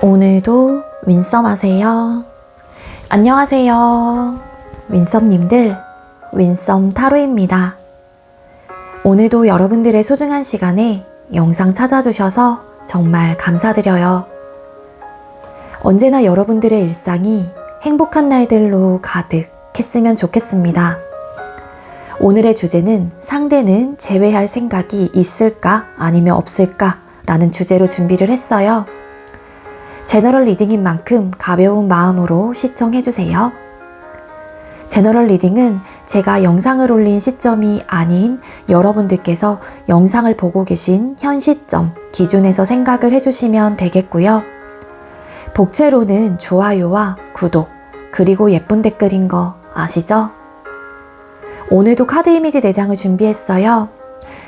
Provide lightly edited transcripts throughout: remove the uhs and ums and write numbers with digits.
오늘도 윈썸 하세요. 안녕하세요. 윈썸님들, 윈썸 타로입니다. 오늘도 여러분들의 소중한 시간에 영상 찾아주셔서 정말 감사드려요. 언제나 여러분들의 일상이 행복한 날들로 가득했으면 좋겠습니다. 오늘의 주제는 상대는 제외할 생각이 있을까 아니면 없을까 라는 주제로 준비를 했어요. 제너럴 리딩인 만큼 가벼운 마음으로 시청해주세요. 제너럴 리딩은 제가 영상을 올린 시점이 아닌 여러분들께서 영상을 보고 계신 현 시점 기준에서 생각을 해주시면 되겠고요. 복채로는 좋아요와 구독 그리고 예쁜 댓글인 거 아시죠? 오늘도 카드 이미지 4장을 준비했어요.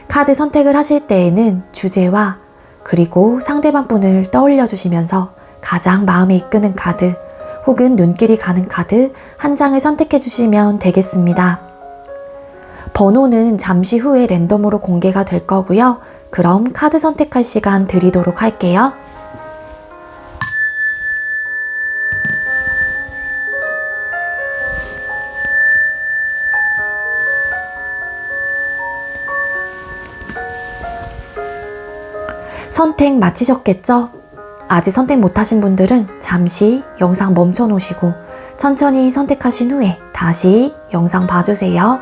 카드 선택을 하실 때에는 주제와 그리고 상대방 분을 떠올려 주시면서 가장 마음에 이끄는 카드 혹은 눈길이 가는 카드 한 장을 선택해 주시면 되겠습니다. 번호는 잠시 후에 랜덤으로 공개가 될 거고요. 그럼 카드 선택할 시간 드리도록 할게요. 선택 마치셨겠죠? 아직 선택 못하신 분들은 잠시 영상 멈춰 놓으시고 천천히 선택하신 후에 다시 영상 봐주세요.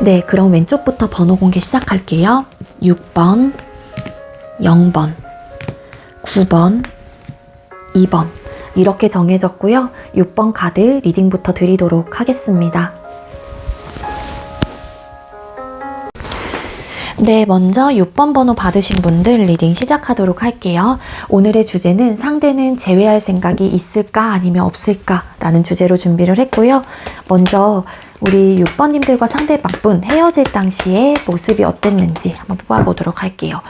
네, 그럼 왼쪽부터 번호 공개 시작할게요. 6번, 0번, 9번, 2번 이렇게 정해졌고요. 6번 카드 리딩부터 드리도록 하겠습니다. 네, 먼저 6번 번호 받으신 분들 리딩 시작하도록 할게요. 오늘의 주제는 상대는 제외할 생각이 있을까 아니면 없을까 라는 주제로 준비를 했고요. 먼저 우리 6번님들과 상대방분 헤어질 당시의 모습이 어땠는지 한번 뽑아보도록 할게요.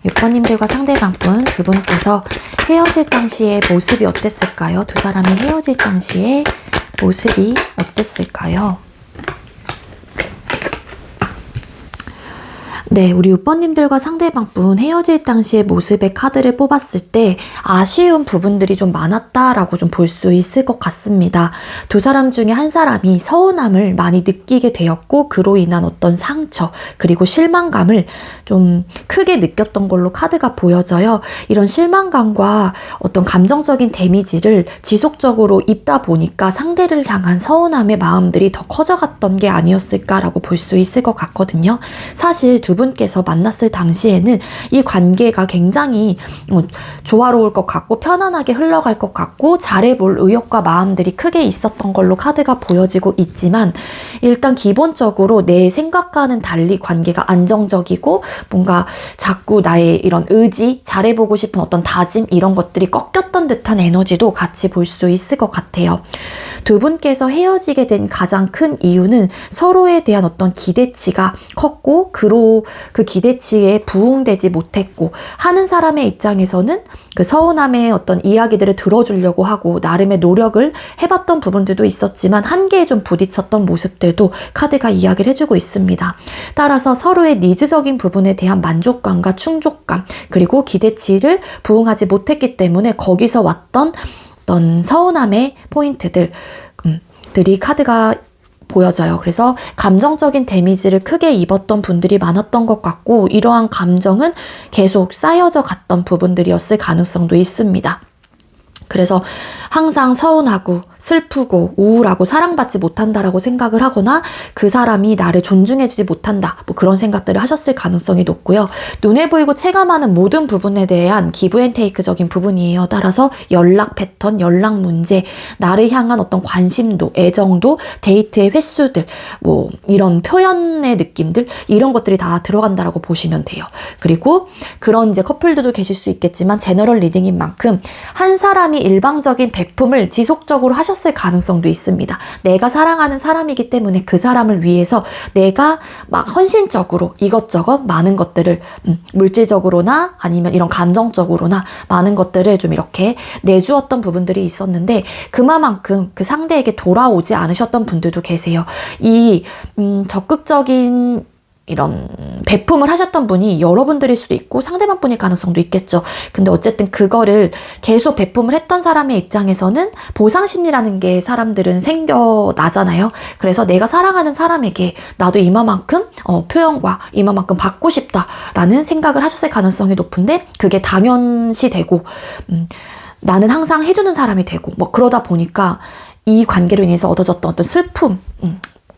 6번님들과 상대방분 두 분께서 헤어질 당시의 모습이 어땠을까요? 두 사람이 헤어질 당시의 모습이 어땠을까요? 네, 우리 6번님들과 상대방분 헤어질 당시의 모습의 카드를 뽑았을 때 아쉬운 부분들이 좀 많았다라고 좀 볼 수 있을 것 같습니다. 두 사람 중에 한 사람이 서운함을 많이 느끼게 되었고 그로 인한 어떤 상처 그리고 실망감을 좀 크게 느꼈던 걸로 카드가 보여져요. 이런 실망감과 어떤 감정적인 데미지를 지속적으로 입다 보니까 상대를 향한 서운함의 마음들이 더 커져갔던 게 아니었을까라고 볼 수 있을 것 같거든요. 사실 두 분께서 만났을 당시에는 이 관계가 굉장히 조화로울 것 같고 편안하게 흘러갈 것 같고 잘해볼 의욕과 마음들이 크게 있었던 걸로 카드가 보여지고 있지만 일단 기본적으로 내 생각과는 달리 관계가 안정적이고 뭔가 자꾸 나의 이런 의지, 잘해보고 싶은 어떤 다짐 이런 것들이 꺾였던 듯한 에너지도 같이 볼 수 있을 것 같아요. 두 분께서 헤어지게 된 가장 큰 이유는 서로에 대한 어떤 기대치가 컸고 그 기대치에 부응되지 못했고 하는 사람의 입장에서는 그 서운함의 어떤 이야기들을 들어주려고 하고 나름의 노력을 해봤던 부분들도 있었지만 한계에 좀 부딪혔던 모습들도 카드가 이야기를 해주고 있습니다. 따라서 서로의 니즈적인 부분에 대한 만족감과 충족감 그리고 기대치를 부응하지 못했기 때문에 거기서 왔던 어떤 서운함의 포인트들이 카드가 보여져요. 그래서 감정적인 데미지를 크게 입었던 분들이 많았던 것 같고 이러한 감정은 계속 쌓여져 갔던 부분들이었을 가능성도 있습니다. 그래서 항상 서운하고 슬프고 우울하고 사랑받지 못한다라고 생각을 하거나 그 사람이 나를 존중해주지 못한다 뭐 그런 생각들을 하셨을 가능성이 높고요. 눈에 보이고 체감하는 모든 부분에 대한 기브앤테이크적인 부분이에요. 따라서 연락 패턴, 연락 문제, 나를 향한 어떤 관심도, 애정도, 데이트의 횟수들 뭐 이런 표현의 느낌들 이런 것들이 다 들어간다라고 보시면 돼요. 그리고 그런 이제 커플들도 계실 수 있겠지만 제너럴 리딩인 만큼 한 사람이 일방적인 베품을 지속적으로 하셨을 가능성도 있습니다. 내가 사랑하는 사람이기 때문에 그 사람을 위해서 내가 막 헌신적으로 이것저것 많은 것들을 물질적으로나 아니면 이런 감정적으로나 많은 것들을 좀 이렇게 내주었던 부분들이 있었는데 그만큼 그 상대에게 돌아오지 않으셨던 분들도 계세요. 이 적극적인 이런 배품을 하셨던 분이 여러분들일 수도 있고 상대방 분일 가능성도 있겠죠. 근데 어쨌든 그거를 계속 배품을 했던 사람의 입장에서는 보상심리라는 게 사람들은 생겨나잖아요. 그래서 내가 사랑하는 사람에게 나도 이만큼 표현과 이만큼 받고 싶다라는 생각을 하셨을 가능성이 높은데 그게 당연시 되고 나는 항상 해주는 사람이 되고 뭐 그러다 보니까 이 관계로 인해서 얻어졌던 어떤 슬픔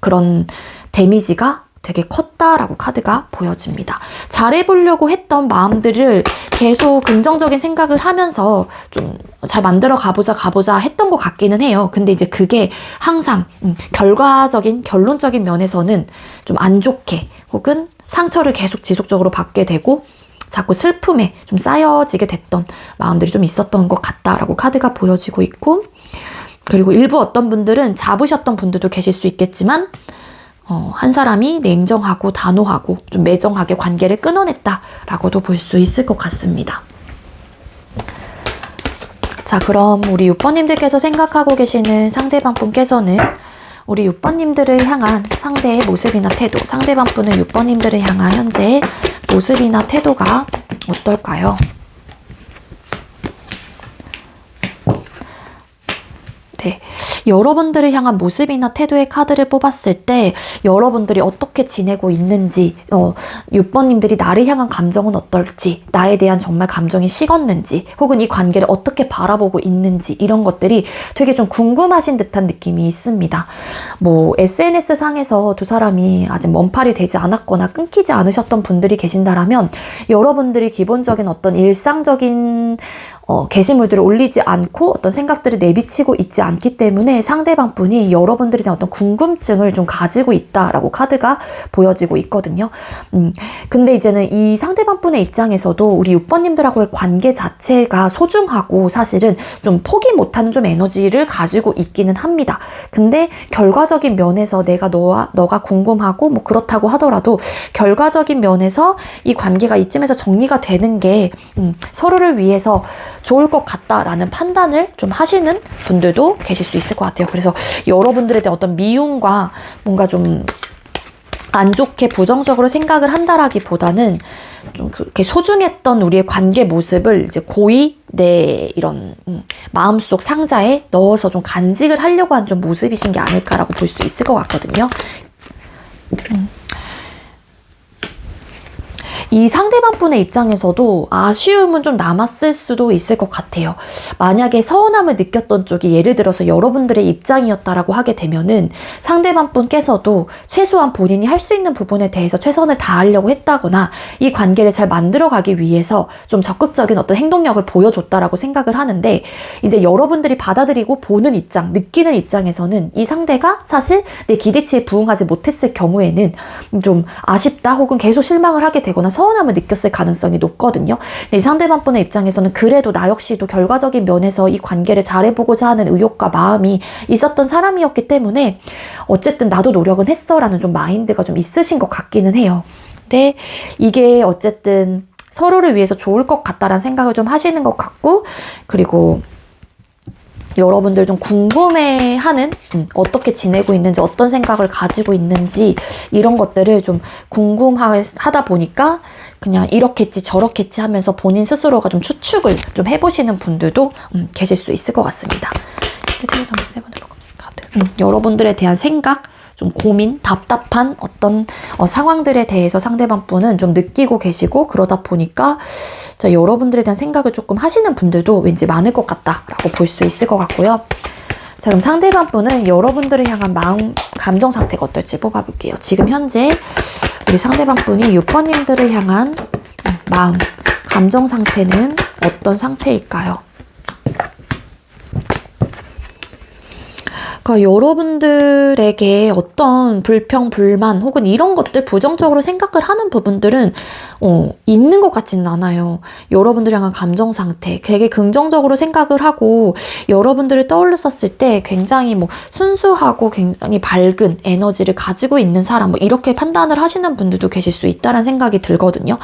그런 데미지가 되게 컸다라고 카드가 보여집니다. 잘해보려고 했던 마음들을 계속 긍정적인 생각을 하면서 좀 잘 만들어 가보자 했던 것 같기는 해요. 근데 이제 그게 항상 결론적인 면에서는 좀 안 좋게 혹은 상처를 계속 지속적으로 받게 되고 자꾸 슬픔에 좀 쌓여지게 됐던 마음들이 좀 있었던 것 같다라고 카드가 보여지고 있고 그리고 일부 어떤 분들은 잡으셨던 분들도 계실 수 있겠지만 한 사람이 냉정하고 단호하고 좀 매정하게 관계를 끊어냈다라고도 볼 수 있을 것 같습니다. 자, 그럼 우리 6번님들께서 생각하고 계시는 상대방 분께서는 우리 6번님들을 향한 상대의 모습이나 태도, 상대방 분은 6번님들을 향한 현재의 모습이나 태도가 어떨까요? 네, 여러분들을 향한 모습이나 태도의 카드를 뽑았을 때 여러분들이 어떻게 지내고 있는지 6번님들이 나를 향한 감정은 어떨지 나에 대한 정말 감정이 식었는지 혹은 이 관계를 어떻게 바라보고 있는지 이런 것들이 되게 좀 궁금하신 듯한 느낌이 있습니다. 뭐 SNS 상에서 두 사람이 아직 먼팔이 되지 않았거나 끊기지 않으셨던 분들이 계신다라면 여러분들이 기본적인 어떤 일상적인 게시물들을 올리지 않고 어떤 생각들을 내비치고 있지 않기 때문에 상대방 분이 여러분들에 대한 어떤 궁금증을 좀 가지고 있다라고 카드가 보여지고 있거든요. 근데 이제는 이 상대방 분의 입장에서도 우리 6번님들하고의 관계 자체가 소중하고 사실은 좀 포기 못하는 좀 에너지를 가지고 있기는 합니다. 근데 결과적인 면에서 너가 궁금하고 뭐 그렇다고 하더라도 결과적인 면에서 이 관계가 이쯤에서 정리가 되는 게 서로를 위해서 좋을 것 같다라는 판단을 좀 하시는 분들도 계실 수 있을 것 같아요. 그래서 여러분들에 대한 어떤 미움과 뭔가 좀 안 좋게 부정적으로 생각을 한다라기보다는 좀 그렇게 소중했던 우리의 관계 모습을 이제 고이 내 이런 마음속 상자에 넣어서 좀 간직을 하려고 한 좀 모습이신 게 아닐까라고 볼 수 있을 것 같거든요. 이 상대방 분의 입장에서도 아쉬움은 좀 남았을 수도 있을 것 같아요. 만약에 서운함을 느꼈던 쪽이 예를 들어서 여러분들의 입장이었다라고 하게 되면은 상대방 분께서도 최소한 본인이 할 수 있는 부분에 대해서 최선을 다하려고 했다거나 이 관계를 잘 만들어가기 위해서 좀 적극적인 어떤 행동력을 보여줬다라고 생각을 하는데 이제 여러분들이 받아들이고 보는 입장, 느끼는 입장에서는 이 상대가 사실 내 기대치에 부응하지 못했을 경우에는 좀 아쉽다 혹은 계속 실망을 하게 되거나 서운함을 느꼈을 가능성이 높거든요. 근데 이 상대방 분의 입장에서는 그래도 나 역시도 결과적인 면에서 이 관계를 잘해보고자 하는 의욕과 마음이 있었던 사람이었기 때문에 어쨌든 나도 노력은 했어 라는 좀 마인드가 좀 있으신 것 같기는 해요. 근데 이게 어쨌든 서로를 위해서 좋을 것 같다라는 생각을 좀 하시는 것 같고 그리고 여러분들 좀 궁금해하는 어떻게 지내고 있는지 어떤 생각을 가지고 있는지 이런 것들을 좀 궁금하다 보니까 그냥 이렇겠지 저렇겠지 하면서 본인 스스로가 좀 추측을 좀 해보시는 분들도 계실 수 있을 것 같습니다. 여러분들에 대한 생각 좀 고민, 답답한 어떤 상황들에 대해서 상대방 분은 좀 느끼고 계시고 그러다 보니까 자, 여러분들에 대한 생각을 조금 하시는 분들도 왠지 많을 것 같다라고 볼 수 있을 것 같고요. 자, 그럼 상대방 분은 여러분들을 향한 마음, 감정 상태가 어떨지 뽑아볼게요. 지금 현재 우리 상대방 분이 6번님들을 향한 마음, 감정 상태는 어떤 상태일까요? 그러니까 여러분들에게 어떤 불평, 불만 혹은 이런 것들 부정적으로 생각을 하는 부분들은 있는 것 같지는 않아요. 여러분들 향한 감정 상태 되게 긍정적으로 생각을 하고 여러분들을 떠올렸었을 때 굉장히 뭐 순수하고 굉장히 밝은 에너지를 가지고 있는 사람 뭐 이렇게 판단을 하시는 분들도 계실 수 있다는 생각이 들거든요.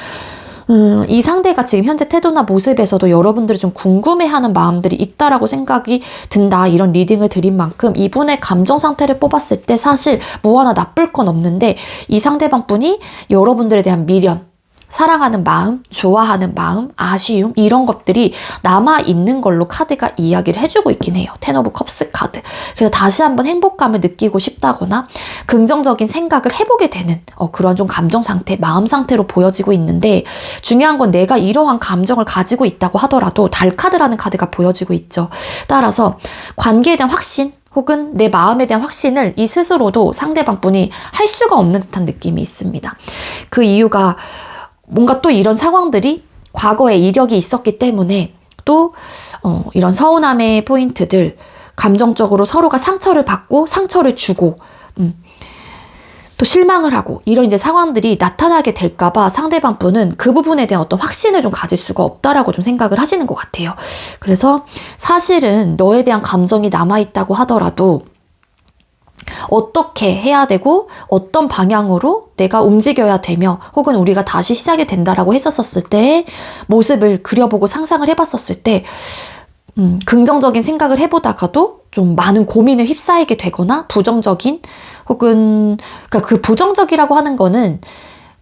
이 상대가 지금 현재 태도나 모습에서도 여러분들이 좀 궁금해하는 마음들이 있다라고 생각이 든다. 이런 리딩을 드린 만큼 이분의 감정 상태를 뽑았을 때 사실 뭐 하나 나쁠 건 없는데 이 상대방 분이 여러분들에 대한 미련, 사랑하는 마음, 좋아하는 마음, 아쉬움 이런 것들이 남아있는 걸로 카드가 이야기를 해주고 있긴 해요. 텐 오브 컵스 카드. 그래서 다시 한번 행복감을 느끼고 싶다거나 긍정적인 생각을 해보게 되는 그런 좀 감정 상태, 마음 상태로 보여지고 있는데 중요한 건 내가 이러한 감정을 가지고 있다고 하더라도 달 카드라는 카드가 보여지고 있죠. 따라서 관계에 대한 확신, 혹은 내 마음에 대한 확신을 이 스스로도 상대방 분이 할 수가 없는 듯한 느낌이 있습니다. 그 이유가 뭔가 또 이런 상황들이 과거에 이력이 있었기 때문에 또 이런 서운함의 포인트들, 감정적으로 서로가 상처를 받고 상처를 주고 또 실망을 하고 이런 이제 상황들이 나타나게 될까봐 상대방 분은 그 부분에 대한 어떤 확신을 좀 가질 수가 없다라고 좀 생각을 하시는 것 같아요. 그래서 사실은 너에 대한 감정이 남아있다고 하더라도 어떻게 해야 되고 어떤 방향으로 내가 움직여야 되며 혹은 우리가 다시 시작이 된다라고 했었을 때 모습을 그려보고 상상을 해봤었을 때 긍정적인 생각을 해보다가도 좀 많은 고민을 휩싸이게 되거나 부정적인 혹은 그러니까 그 부정적이라고 하는 거는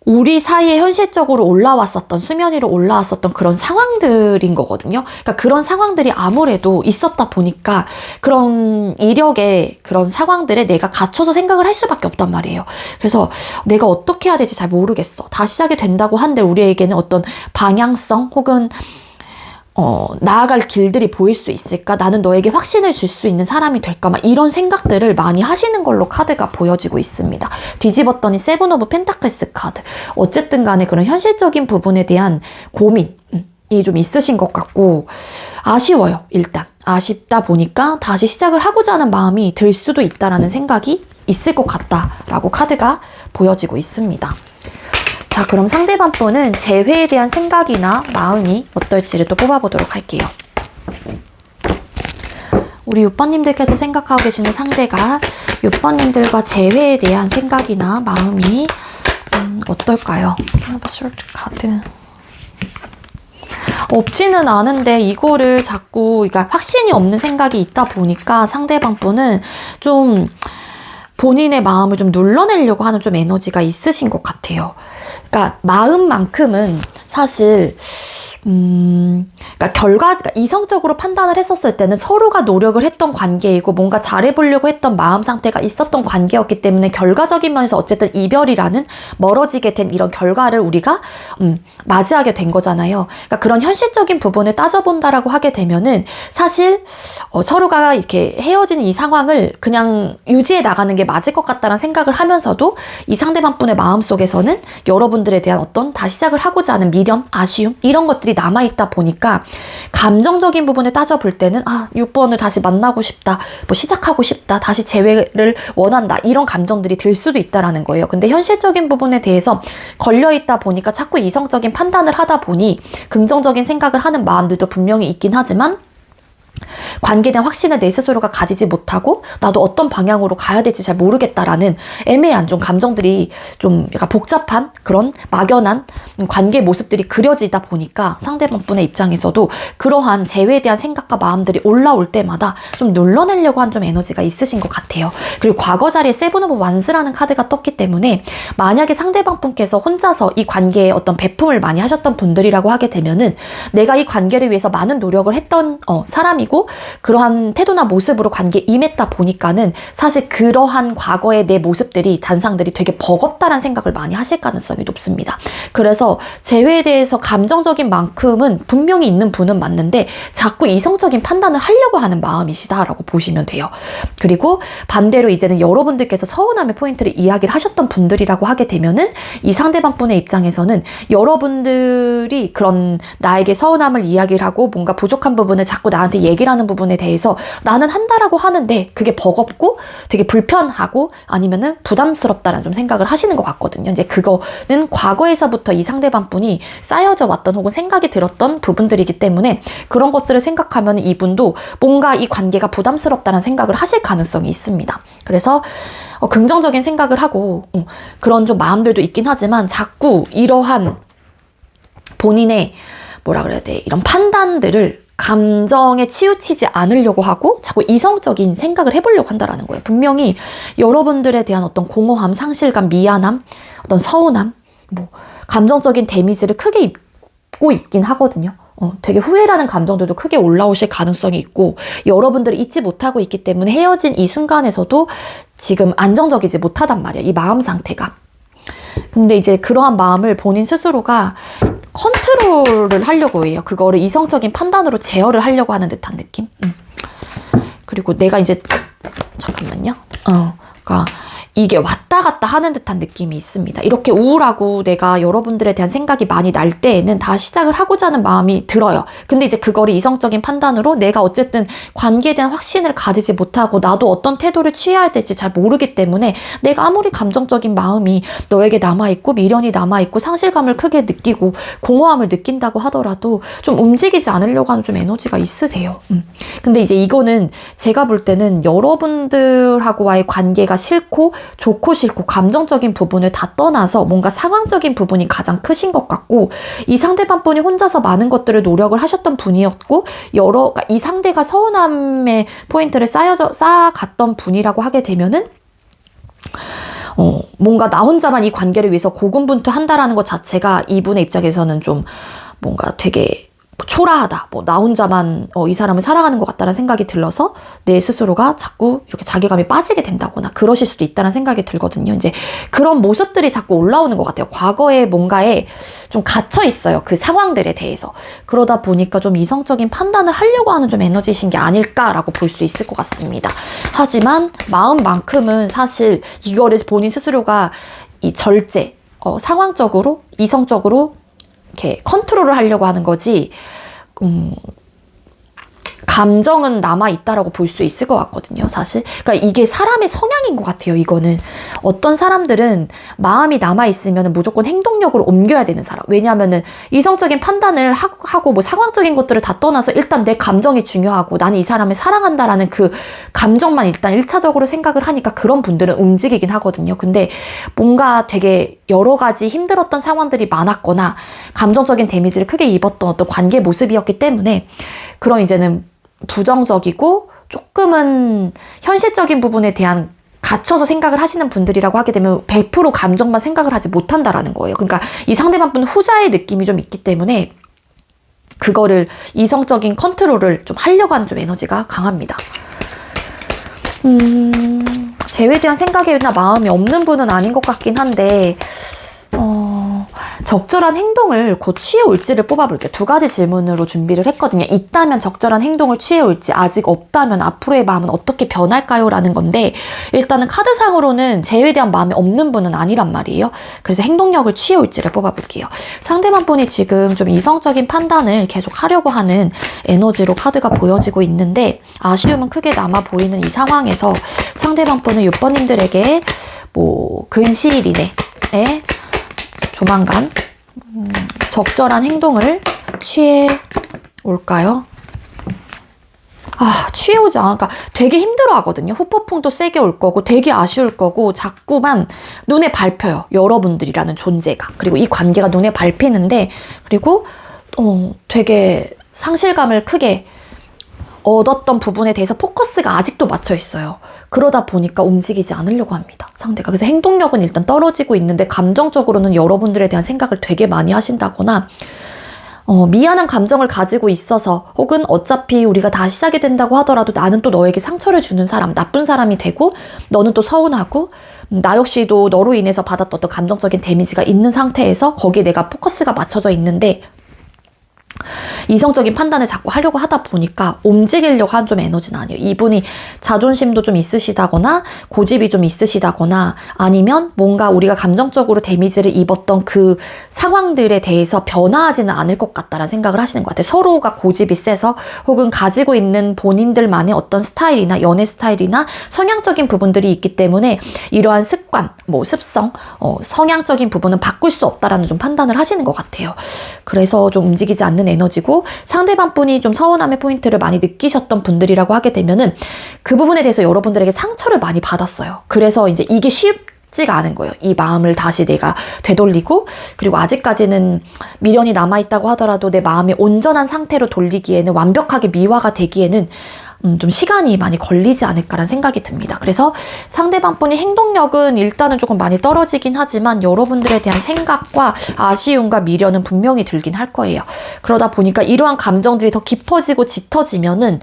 우리 사이에 현실적으로 올라왔었던 수면 위로 올라왔었던 그런 상황들인 거거든요. 그러니까 그런 상황들이 아무래도 있었다 보니까 그런 이력의 그런 상황들에 내가 갇혀서 생각을 할 수밖에 없단 말이에요. 그래서 내가 어떻게 해야 될지 잘 모르겠어. 다시 시작이 된다고 한들 우리에게는 어떤 방향성 혹은 나아갈 길들이 보일 수 있을까? 나는 너에게 확신을 줄 수 있는 사람이 될까? 막 이런 생각들을 많이 하시는 걸로 카드가 보여지고 있습니다. 뒤집었더니 세븐 오브 펜타클스 카드. 어쨌든 간에 그런 현실적인 부분에 대한 고민이 좀 있으신 것 같고 아쉬워요. 일단 아쉽다 보니까 다시 시작을 하고자 하는 마음이 들 수도 있다라는 생각이 있을 것 같다라고 카드가 보여지고 있습니다. 자, 그럼 상대방 분은 재회에 대한 생각이나 마음이 어떨지를 또 뽑아보도록 할게요. 우리 6번님들께서 생각하고 계시는 상대가 6번님들과 재회에 대한 생각이나 마음이 어떨까요? 킹 오브 소드 카드. 없지는 않은데 이거를 자꾸 그러니까 확신이 없는 생각이 있다 보니까 상대방 분은 좀 본인의 마음을 좀 눌러내려고 하는 좀 에너지가 있으신 것 같아요. 그러니까 마음만큼은 사실 그러니까 이성적으로 판단을 했었을 때는 서로가 노력을 했던 관계이고 뭔가 잘해보려고 했던 마음 상태가 있었던 관계였기 때문에 결과적인 면에서 어쨌든 이별이라는 멀어지게 된 이런 결과를 우리가 맞이하게 된 거잖아요. 그러니까 그런 현실적인 부분을 따져본다라고 하게 되면은 사실 서로가 이렇게 헤어지는 이 상황을 그냥 유지해 나가는 게 맞을 것 같다는 생각을 하면서도 이 상대방 분의 마음속에서는 여러분들에 대한 어떤 다시 시작을 하고자 하는 미련, 아쉬움 이런 것들이 남아있다 보니까 감정적인 부분을 따져볼 때는 6번을 다시 만나고 싶다, 뭐 시작하고 싶다, 다시 재회를 원한다 이런 감정들이 들 수도 있다라는 거예요. 근데 현실적인 부분에 대해서 걸려있다 보니까 자꾸 이성적인 판단을 하다 보니 긍정적인 생각을 하는 마음들도 분명히 있긴 하지만 관계에 대한 확신을 내 스스로가 가지지 못하고 나도 어떤 방향으로 가야 될지 잘 모르겠다라는 애매한 좀 감정들이 좀 약간 복잡한 그런 막연한 관계 모습들이 그려지다 보니까 상대방 분의 입장에서도 그러한 재회에 대한 생각과 마음들이 올라올 때마다 좀 눌러내려고 한 좀 에너지가 있으신 것 같아요. 그리고 과거 자리에 세븐 오브 완스라는 카드가 떴기 때문에 만약에 상대방 분께서 혼자서 이 관계에 어떤 배품을 많이 하셨던 분들이라고 하게 되면은 내가 이 관계를 위해서 많은 노력을 했던 사람이고 그러한 태도나 모습으로 관계에 임했다 보니까는 사실 그러한 과거의 내 모습들이 잔상들이 되게 버겁다라는 생각을 많이 하실 가능성이 높습니다. 그래서 재회에 대해서 감정적인 만큼은 분명히 있는 분은 맞는데 자꾸 이성적인 판단을 하려고 하는 마음이시다라고 보시면 돼요. 그리고 반대로 이제는 여러분들께서 서운함의 포인트를 이야기를 하셨던 분들이라고 하게 되면은 이 상대방 분의 입장에서는 여러분들이 그런 나에게 서운함을 이야기를 하고 뭔가 부족한 부분을 자꾸 나한테 얘기를 하는 부분에 대해서 나는 한다라고 하는데 그게 버겁고 되게 불편하고 아니면은 부담스럽다라는 좀 생각을 하시는 것 같거든요. 이제 그거는 과거에서부터 이 상대방 분이 쌓여져 왔던 혹은 생각이 들었던 부분들이기 때문에 그런 것들을 생각하면 이분도 뭔가 이 관계가 부담스럽다는 생각을 하실 가능성이 있습니다. 그래서 긍정적인 생각을 하고 그런 좀 마음들도 있긴 하지만 자꾸 이러한 본인의 뭐라 그래야 돼, 이런 판단들을 감정에 치우치지 않으려고 하고 자꾸 이성적인 생각을 해보려고 한다라는 거예요. 분명히 여러분들에 대한 어떤 공허함, 상실감, 미안함, 어떤 서운함, 뭐 감정적인 데미지를 크게 입고 있긴 하거든요. 되게 후회라는 감정들도 크게 올라오실 가능성이 있고, 여러분들이 잊지 못하고 있기 때문에 헤어진 이 순간에서도 지금 안정적이지 못하단 말이야, 이 마음 상태가. 근데 이제 그러한 마음을 본인 스스로가 컨트롤을 하려고 해요. 그거를 이성적인 판단으로 제어를 하려고 하는 듯한 느낌. 그리고 내가 이제 잠깐만요. 그러니까 이게 왔다 갔다 하는 듯한 느낌이 있습니다. 이렇게 우울하고 내가 여러분들에 대한 생각이 많이 날 때에는 다 시작을 하고자 하는 마음이 들어요. 근데 이제 그거를 이성적인 판단으로 내가 어쨌든 관계에 대한 확신을 가지지 못하고 나도 어떤 태도를 취해야 될지 잘 모르기 때문에 내가 아무리 감정적인 마음이 너에게 남아있고 미련이 남아있고 상실감을 크게 느끼고 공허함을 느낀다고 하더라도 좀 움직이지 않으려고 하는 좀 에너지가 있으세요. 근데 이제 이거는 제가 볼 때는 여러분들하고와의 관계가 싫고 좋고 싫고 감정적인 부분을 다 떠나서 뭔가 상황적인 부분이 가장 크신 것 같고, 이 상대방 분이 혼자서 많은 것들을 노력을 하셨던 분이었고, 그러니까 이 상대가 서운함의 포인트를 쌓아갔던 분이라고 하게 되면은 뭔가 나 혼자만 이 관계를 위해서 고군분투한다라는 것 자체가 이분의 입장에서는 좀 뭔가 되게 초라하다, 나 혼자만 이 사람을 사랑하는 것 같다는 생각이 들어서 내 스스로가 자꾸 이렇게 자괴감이 빠지게 된다거나 그러실 수도 있다는 생각이 들거든요. 이제 그런 모습들이 자꾸 올라오는 것 같아요. 과거에 뭔가에 좀 갇혀 있어요, 그 상황들에 대해서. 그러다 보니까 좀 이성적인 판단을 하려고 하는 좀 에너지이신 게 아닐까라고 볼 수 있을 것 같습니다. 하지만 마음만큼은 사실 이거를 본인 스스로가 이 절제, 상황적으로, 이성적으로 이렇게 컨트롤을 하려고 하는 거지, 감정은 남아있다라고 볼 수 있을 것 같거든요, 사실. 그러니까 이게 사람의 성향인 것 같아요, 이거는. 어떤 사람들은 마음이 남아있으면 무조건 행동력으로 옮겨야 되는 사람. 왜냐하면은 이성적인 판단을 하고 뭐 상황적인 것들을 다 떠나서 일단 내 감정이 중요하고 나는 이 사람을 사랑한다라는 그 감정만 일단 1차적으로 생각을 하니까 그런 분들은 움직이긴 하거든요. 근데 뭔가 되게 여러 가지 힘들었던 상황들이 많았거나 감정적인 데미지를 크게 입었던 어떤 관계 모습이었기 때문에 그런 이제는 부정적이고 조금은 현실적인 부분에 대한 갇혀서 생각을 하시는 분들이라고 하게 되면 100% 감정만 생각을 하지 못한다라는 거예요. 그러니까 이 상대방분은 후자의 느낌이 좀 있기 때문에 그거를 이성적인 컨트롤을 좀 하려고 하는 좀 에너지가 강합니다. 재회에 대한 생각이나 마음이 없는 분은 아닌 것 같긴 한데, 적절한 행동을 곧 취해올지를 뽑아볼게요. 2가지 질문으로 준비를 했거든요. 있다면 적절한 행동을 취해올지, 아직 없다면 앞으로의 마음은 어떻게 변할까요? 라는 건데, 일단은 카드상으로는 재회에 대한 마음이 없는 분은 아니란 말이에요. 그래서 행동력을 취해올지를 뽑아볼게요. 상대방 분이 지금 좀 이성적인 판단을 계속 하려고 하는 에너지로 카드가 보여지고 있는데, 아쉬움은 크게 남아 보이는 이 상황에서 상대방 분은 6번님들에게 뭐 근시일 이내에 조만간 적절한 행동을 취해 올까요? 취해오지 않으니까 되게 힘들어 하거든요. 후폭풍도 세게 올 거고 되게 아쉬울 거고 자꾸만 눈에 밟혀요, 여러분들이라는 존재가. 그리고 이 관계가 눈에 밟히는데, 그리고 되게 상실감을 크게 얻었던 부분에 대해서 포커스가 아직도 맞춰 있어요. 그러다 보니까 움직이지 않으려고 합니다, 상대가. 그래서 행동력은 일단 떨어지고 있는데 감정적으로는 여러분들에 대한 생각을 되게 많이 하신다거나 미안한 감정을 가지고 있어서, 혹은 어차피 우리가 다시 시작이 된다고 하더라도 나는 또 너에게 상처를 주는 사람, 나쁜 사람이 되고 너는 또 서운하고 나 역시도 너로 인해서 받았던 어떤 감정적인 데미지가 있는 상태에서 거기에 내가 포커스가 맞춰져 있는데 이성적인 판단을 자꾸 하려고 하다 보니까 움직이려고 하는 좀 에너지는 아니에요. 이분이 자존심도 좀 있으시다거나 고집이 좀 있으시다거나 아니면 뭔가 우리가 감정적으로 데미지를 입었던 그 상황들에 대해서 변화하지는 않을 것 같다라는 생각을 하시는 것 같아요. 서로가 고집이 세서, 혹은 가지고 있는 본인들만의 어떤 스타일이나 연애 스타일이나 성향적인 부분들이 있기 때문에 이러한 습관, 뭐 습성, 성향적인 부분은 바꿀 수 없다라는 좀 판단을 하시는 것 같아요. 그래서 좀 움직이지 않는 에너지고, 상대방 분이 좀 서운함의 포인트를 많이 느끼셨던 분들이라고 하게 되면은 그 부분에 대해서 여러분들에게 상처를 많이 받았어요. 그래서 이제 이게 쉽지가 않은 거예요. 이 마음을 다시 내가 되돌리고, 그리고 아직까지는 미련이 남아있다고 하더라도 내 마음이 온전한 상태로 돌리기에는, 완벽하게 미화가 되기에는 좀 시간이 많이 걸리지 않을까라는 생각이 듭니다. 그래서 상대방 분이 행동력은 일단은 조금 많이 떨어지긴 하지만 여러분들에 대한 생각과 아쉬움과 미련은 분명히 들긴 할 거예요. 그러다 보니까 이러한 감정들이 더 깊어지고 짙어지면은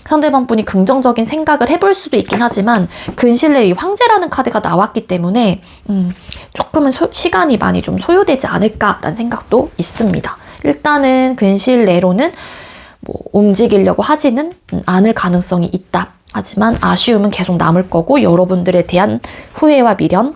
상대방 분이 긍정적인 생각을 해볼 수도 있긴 하지만, 근실내 이 황제라는 카드가 나왔기 때문에 조금은 시간이 많이 좀 소요되지 않을까라는 생각도 있습니다. 일단은 근실내로는 뭐 움직이려고 하지는 않을 가능성이 있다. 하지만 아쉬움은 계속 남을 거고, 여러분들에 대한 후회와 미련,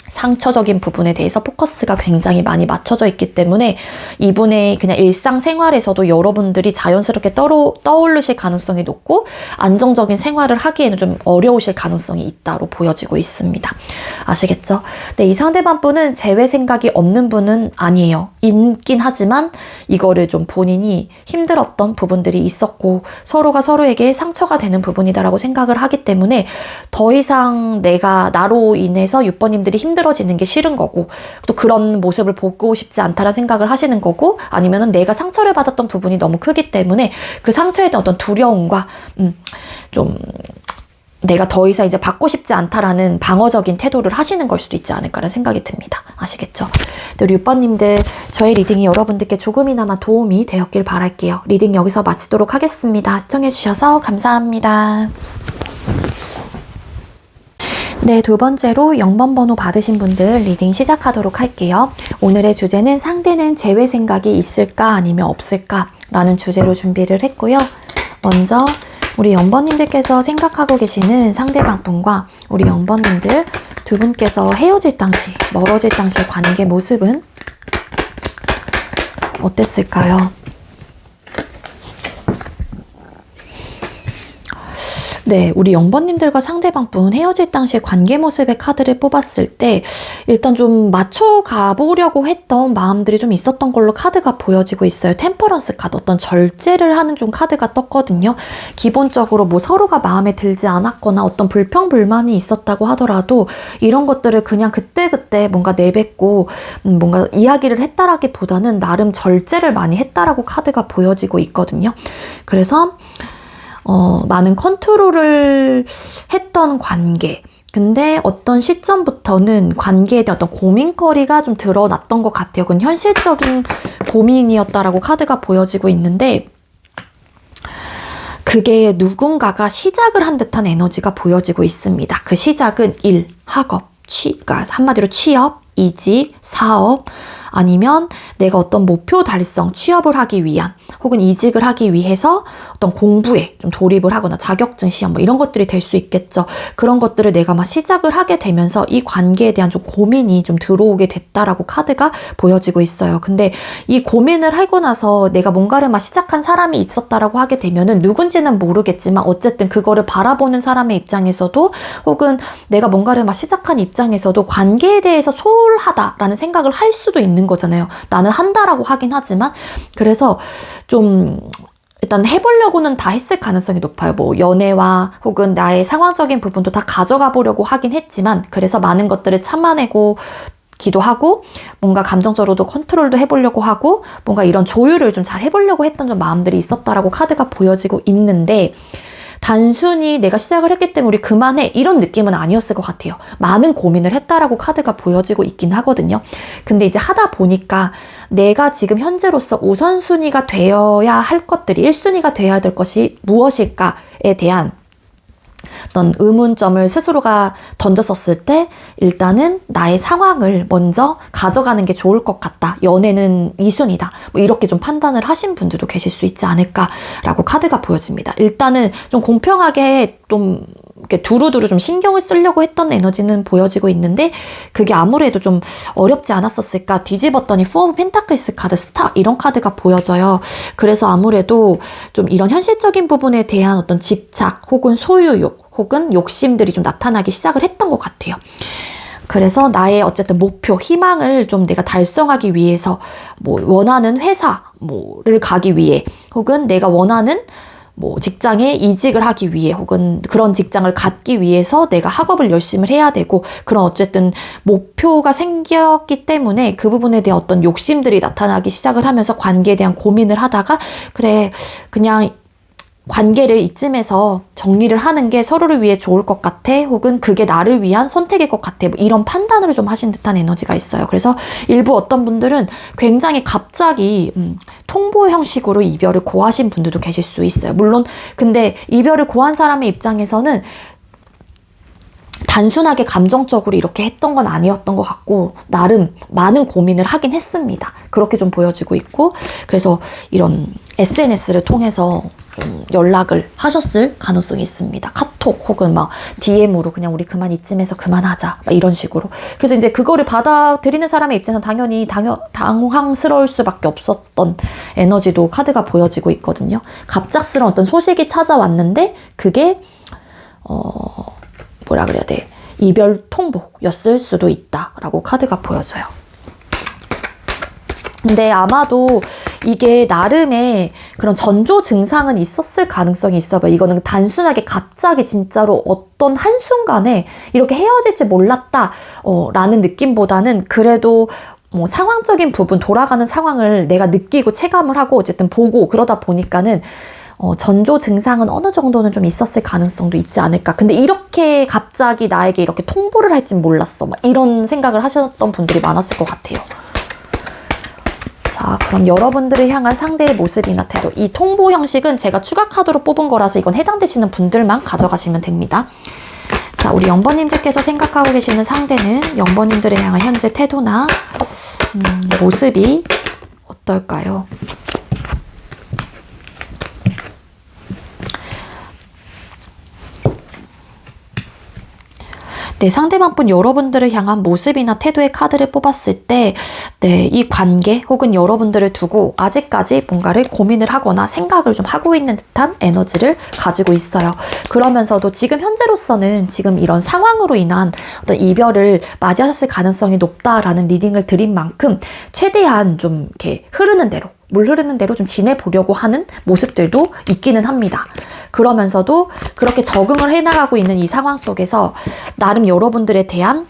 상처적인 부분에 대해서 포커스가 굉장히 많이 맞춰져 있기 때문에 이분의 그냥 일상생활에서도 여러분들이 자연스럽게 떠오르실 가능성이 높고, 안정적인 생활을 하기에는 좀 어려우실 가능성이 있다로 보여지고 있습니다. 아시겠죠? 네, 이 상대방 분은 재회 생각이 없는 분은 아니에요. 있긴 하지만 이거를 좀 본인이 힘들었던 부분들이 있었고, 서로가 서로에게 상처가 되는 부분이다라고 생각을 하기 때문에 더 이상 나로 인해서 6번님들이 힘들어지는 게 싫은 거고, 또 그런 모습을 보고 싶지 않다라는 생각을 하시는 거고, 아니면은 내가 상처를 받았던 부분이 너무 크기 때문에 그 상처에 대한 어떤 두려움과 좀 내가 더 이상 이제 받고 싶지 않다라는 방어적인 태도를 하시는 걸 수도 있지 않을까라는 생각이 듭니다. 아시겠죠? 우리 6번님들, 저의 리딩이 여러분들께 조금이나마 도움이 되었길 바랄게요. 리딩 여기서 마치도록 하겠습니다. 시청해주셔서 감사합니다. 네, 두 번째로 0번 번호 받으신 분들 리딩 시작하도록 할게요. 오늘의 주제는 상대는 재회 생각이 있을까 아니면 없을까 라는 주제로 준비를 했고요. 먼저 우리 0번님들께서 생각하고 계시는 상대방 분과 우리 0번님들 두 분께서 헤어질 당시, 멀어질 당시의 관계 모습은 어땠을까요? 네, 우리 0번님들과 상대방 분 헤어질 당시의 관계 모습의 카드를 뽑았을 때 일단 좀 맞춰가 보려고 했던 마음들이 좀 있었던 걸로 카드가 보여지고 있어요. 템퍼런스 카드, 어떤 절제를 하는 좀 카드가 떴거든요. 기본적으로 뭐 서로가 마음에 들지 않았거나 어떤 불평불만이 있었다고 하더라도 이런 것들을 그냥 그때그때 뭔가 내뱉고 뭔가 이야기를 했다라기보다는 나름 절제를 많이 했다라고 카드가 보여지고 있거든요. 그래서 나는 컨트롤을 했던 관계. 근데 어떤 시점부터는 관계에 대한 어떤 고민거리가 좀 드러났던 것 같아요. 그건 현실적인 고민이었다라고 카드가 보여지고 있는데, 그게 누군가가 시작을 한 듯한 에너지가 보여지고 있습니다. 그 시작은 일, 학업, 그러니까 한마디로 취업, 이직, 사업, 아니면 내가 어떤 목표 달성, 취업을 하기 위한 혹은 이직을 하기 위해서 어떤 공부에 좀 돌입을 하거나 자격증 시험 뭐 이런 것들이 될 수 있겠죠. 그런 것들을 내가 막 시작을 하게 되면서 이 관계에 대한 좀 고민이 좀 들어오게 됐다라고 카드가 보여지고 있어요. 근데 이 고민을 하고 나서 내가 뭔가를 막 시작한 사람이 있었다라고 하게 되면은 누군지는 모르겠지만 어쨌든 그거를 바라보는 사람의 입장에서도 혹은 내가 뭔가를 막 시작한 입장에서도 관계에 대해서 소홀하다라는 생각을 할 수도 있는 거잖아요. 나는 한다라고 하긴 하지만, 그래서 좀 일단 해보려고는 다 했을 가능성이 높아요. 뭐 연애와 혹은 나의 상황적인 부분도 다 가져가 보려고 하긴 했지만, 그래서 많은 것들을 참아내고 기도 하고 뭔가 감정적으로도 컨트롤도 해보려고 하고 뭔가 이런 조율을 좀 잘 해보려고 했던 좀 마음들이 있었다라고 카드가 보여지고 있는데, 단순히 내가 시작을 했기 때문에 우리 그만해 이런 느낌은 아니었을 것 같아요. 많은 고민을 했다라고 카드가 보여지고 있긴 하거든요. 근데 이제 하다 보니까 내가 지금 현재로서 우선순위가 되어야 할 것들이 1순위가 되어야 될 것이 무엇일까에 대한 어떤 의문점을 스스로가 던졌었을 때 일단은 나의 상황을 먼저 가져가는 게 좋을 것 같다. 연애는 2순위다. 뭐 이렇게 좀 판단을 하신 분들도 계실 수 있지 않을까라고 카드가 보여집니다. 일단은 좀 공평하게 좀 이렇게 두루두루 좀 신경을 쓰려고 했던 에너지는 보여지고 있는데, 그게 아무래도 좀 어렵지 않았었을까. 뒤집었더니 4 오브 펜타클스 카드, 스타 이런 카드가 보여져요. 그래서 아무래도 좀 이런 현실적인 부분에 대한 어떤 집착 혹은 소유욕 혹은 욕심들이 좀 나타나기 시작을 했던 것 같아요. 그래서 나의 어쨌든 목표, 희망을 좀 내가 달성하기 위해서 뭐 원하는 회사 뭐를 가기 위해 혹은 내가 원하는 뭐 직장에 이직을 하기 위해 혹은 그런 직장을 갖기 위해서 내가 학업을 열심히 해야 되고 그런 어쨌든 목표가 생겼기 때문에 그 부분에 대한 어떤 욕심들이 나타나기 시작을 하면서 관계에 대한 고민을 하다가 그래 그냥 관계를 이쯤에서 정리를 하는 게 서로를 위해 좋을 것 같아 혹은 그게 나를 위한 선택일 것 같아 뭐 이런 판단을 좀 하신 듯한 에너지가 있어요. 그래서 일부 어떤 분들은 굉장히 갑자기 통보 형식으로 이별을 고하신 분들도 계실 수 있어요. 물론 근데 이별을 고한 사람의 입장에서는 단순하게 감정적으로 이렇게 했던 건 아니었던 것 같고 나름 많은 고민을 하긴 했습니다. 그렇게 좀 보여지고 있고 그래서 이런 SNS를 통해서 좀 연락을 하셨을 가능성이 있습니다. 카톡 혹은 막 DM으로 그냥 우리 그만 이쯤에서 그만하자 막 이런 식으로. 그래서 이제 그거를 받아들이는 사람의 입장에서 당연히 당황스러울 수밖에 없었던 에너지도 카드가 보여지고 있거든요. 갑작스러운 어떤 소식이 찾아왔는데 그게 뭐라 그래야 돼? 이별 통보였을 수도 있다라고 카드가 보여져요. 근데 아마도 이게 나름의 그런 전조 증상은 있었을 가능성이 있어요. 이거는 단순하게 갑자기 진짜로 어떤 한순간에 이렇게 헤어질지 몰랐다 라는 느낌보다는 그래도 뭐 상황적인 부분, 돌아가는 상황을 내가 느끼고 체감을 하고 어쨌든 보고 그러다 보니까는 전조 증상은 어느 정도는 좀 있었을 가능성도 있지 않을까. 근데 이렇게 갑자기 나에게 이렇게 통보를 할진 몰랐어. 막 이런 생각을 하셨던 분들이 많았을 것 같아요. 자, 그럼 여러분들을 향한 상대의 모습이나 태도. 이 통보 형식은 제가 추가 카드로 뽑은 거라서 이건 해당되시는 분들만 가져가시면 됩니다. 자, 우리 연번님들께서 생각하고 계시는 상대는 연번님들을 향한 현재 태도나 모습이 어떨까요? 네, 상대방분 여러분들을 향한 모습이나 태도의 카드를 뽑았을 때, 네, 이 관계 혹은 여러분들을 두고 아직까지 뭔가를 고민을 하거나 생각을 좀 하고 있는 듯한 에너지를 가지고 있어요. 그러면서도 지금 현재로서는 지금 이런 상황으로 인한 어떤 이별을 맞이하셨을 가능성이 높다라는 리딩을 드린 만큼 최대한 좀 이렇게 흐르는 대로 물 흐르는 대로 좀 지내보려고 하는 모습들도 있기는 합니다. 그러면서도 그렇게 적응을 해나가고 있는 이 상황 속에서 나름 여러분들에 대한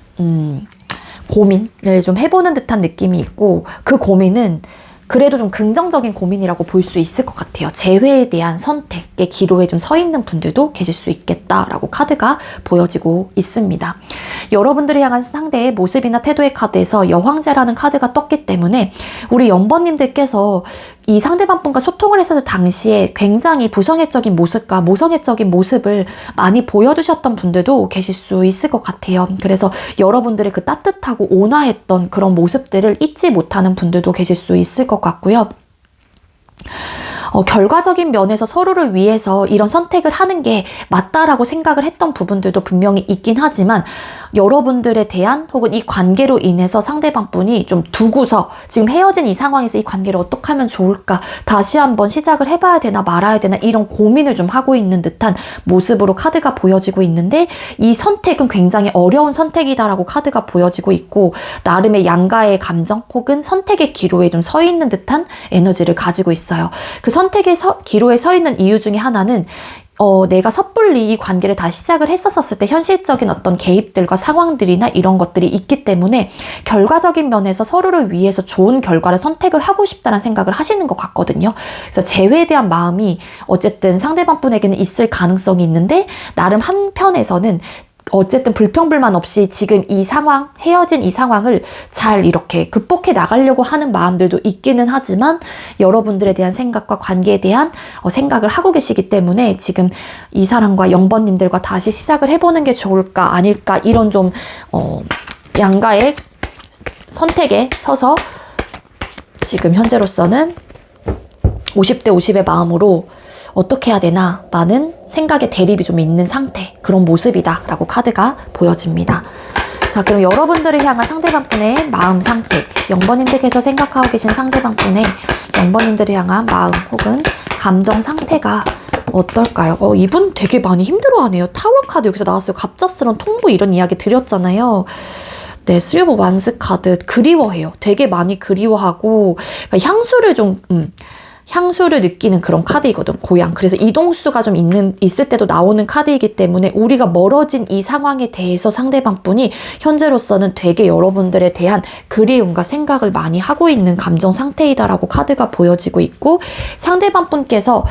고민을 좀 해보는 듯한 느낌이 있고 그 고민은 그래도 좀 긍정적인 고민이라고 볼 수 있을 것 같아요. 재회에 대한 선택의 기로에 좀 서 있는 분들도 계실 수 있겠다라고 카드가 보여지고 있습니다. 여러분들을 향한 상대의 모습이나 태도의 카드에서 여황제라는 카드가 떴기 때문에 우리 연번님들께서 이 상대방분과 소통을 했었을 당시에 굉장히 부성애적인 모습과 모성애적인 모습을 많이 보여주셨던 분들도 계실 수 있을 것 같아요. 그래서 여러분들의 그 따뜻하고 온화했던 그런 모습들을 잊지 못하는 분들도 계실 수 있을 것 같고요. 결과적인 면에서 서로를 위해서 이런 선택을 하는 게 맞다라고 생각을 했던 부분들도 분명히 있긴 하지만 여러분들에 대한 혹은 이 관계로 인해서 상대방 분이 좀 두고서 지금 헤어진 이 상황에서 이 관계를 어떻게 하면 좋을까 다시 한번 시작을 해봐야 되나 말아야 되나 이런 고민을 좀 하고 있는 듯한 모습으로 카드가 보여지고 있는데 이 선택은 굉장히 어려운 선택이다라고 카드가 보여지고 있고 나름의 양가의 감정 혹은 선택의 기로에 좀 서 있는 듯한 에너지를 가지고 있어요. 그 선택의 기로에 서 있는 이유 중에 하나는 내가 섣불리 이 관계를 다시 시작을 했었을 때 현실적인 어떤 개입들과 상황들이나 이런 것들이 있기 때문에 결과적인 면에서 서로를 위해서 좋은 결과를 선택을 하고 싶다는 생각을 하시는 것 같거든요. 그래서 재회에 대한 마음이 어쨌든 상대방 분에게는 있을 가능성이 있는데 나름 한편에서는 어쨌든 불평불만 없이 지금 이 상황, 헤어진 이 상황을 잘 이렇게 극복해 나가려고 하는 마음들도 있기는 하지만 여러분들에 대한 생각과 관계에 대한 생각을 하고 계시기 때문에 지금 이 사람과 영번님들과 다시 시작을 해보는 게 좋을까 아닐까 이런 좀 양가의 선택에 서서 지금 현재로서는 50대 50의 마음으로 어떻게 해야 되나 많은 생각의 대립이 좀 있는 상태 그런 모습이다 라고 카드가 보여집니다. 자, 그럼 여러분들을 향한 상대방분의 마음 상태 영번님들께서 생각하고 계신 상대방분의 영번님들을 향한 마음 혹은 감정 상태가 어떨까요? 이분 되게 많이 힘들어하네요. 타워 카드 여기서 나왔어요. 갑작스러운 통보 이런 이야기 드렸잖아요. 네, 쓰리 오브 완스 카드 그리워해요. 되게 많이 그리워하고 그러니까 향수를 좀 향수를 느끼는 그런 카드이거든, 고향. 그래서 이동수가 좀 있을 때도 나오는 카드이기 때문에 우리가 멀어진 이 상황에 대해서 상대방 분이 현재로서는 되게 여러분들에 대한 그리움과 생각을 많이 하고 있는 감정 상태이다라고 카드가 보여지고 있고, 상대방 분께서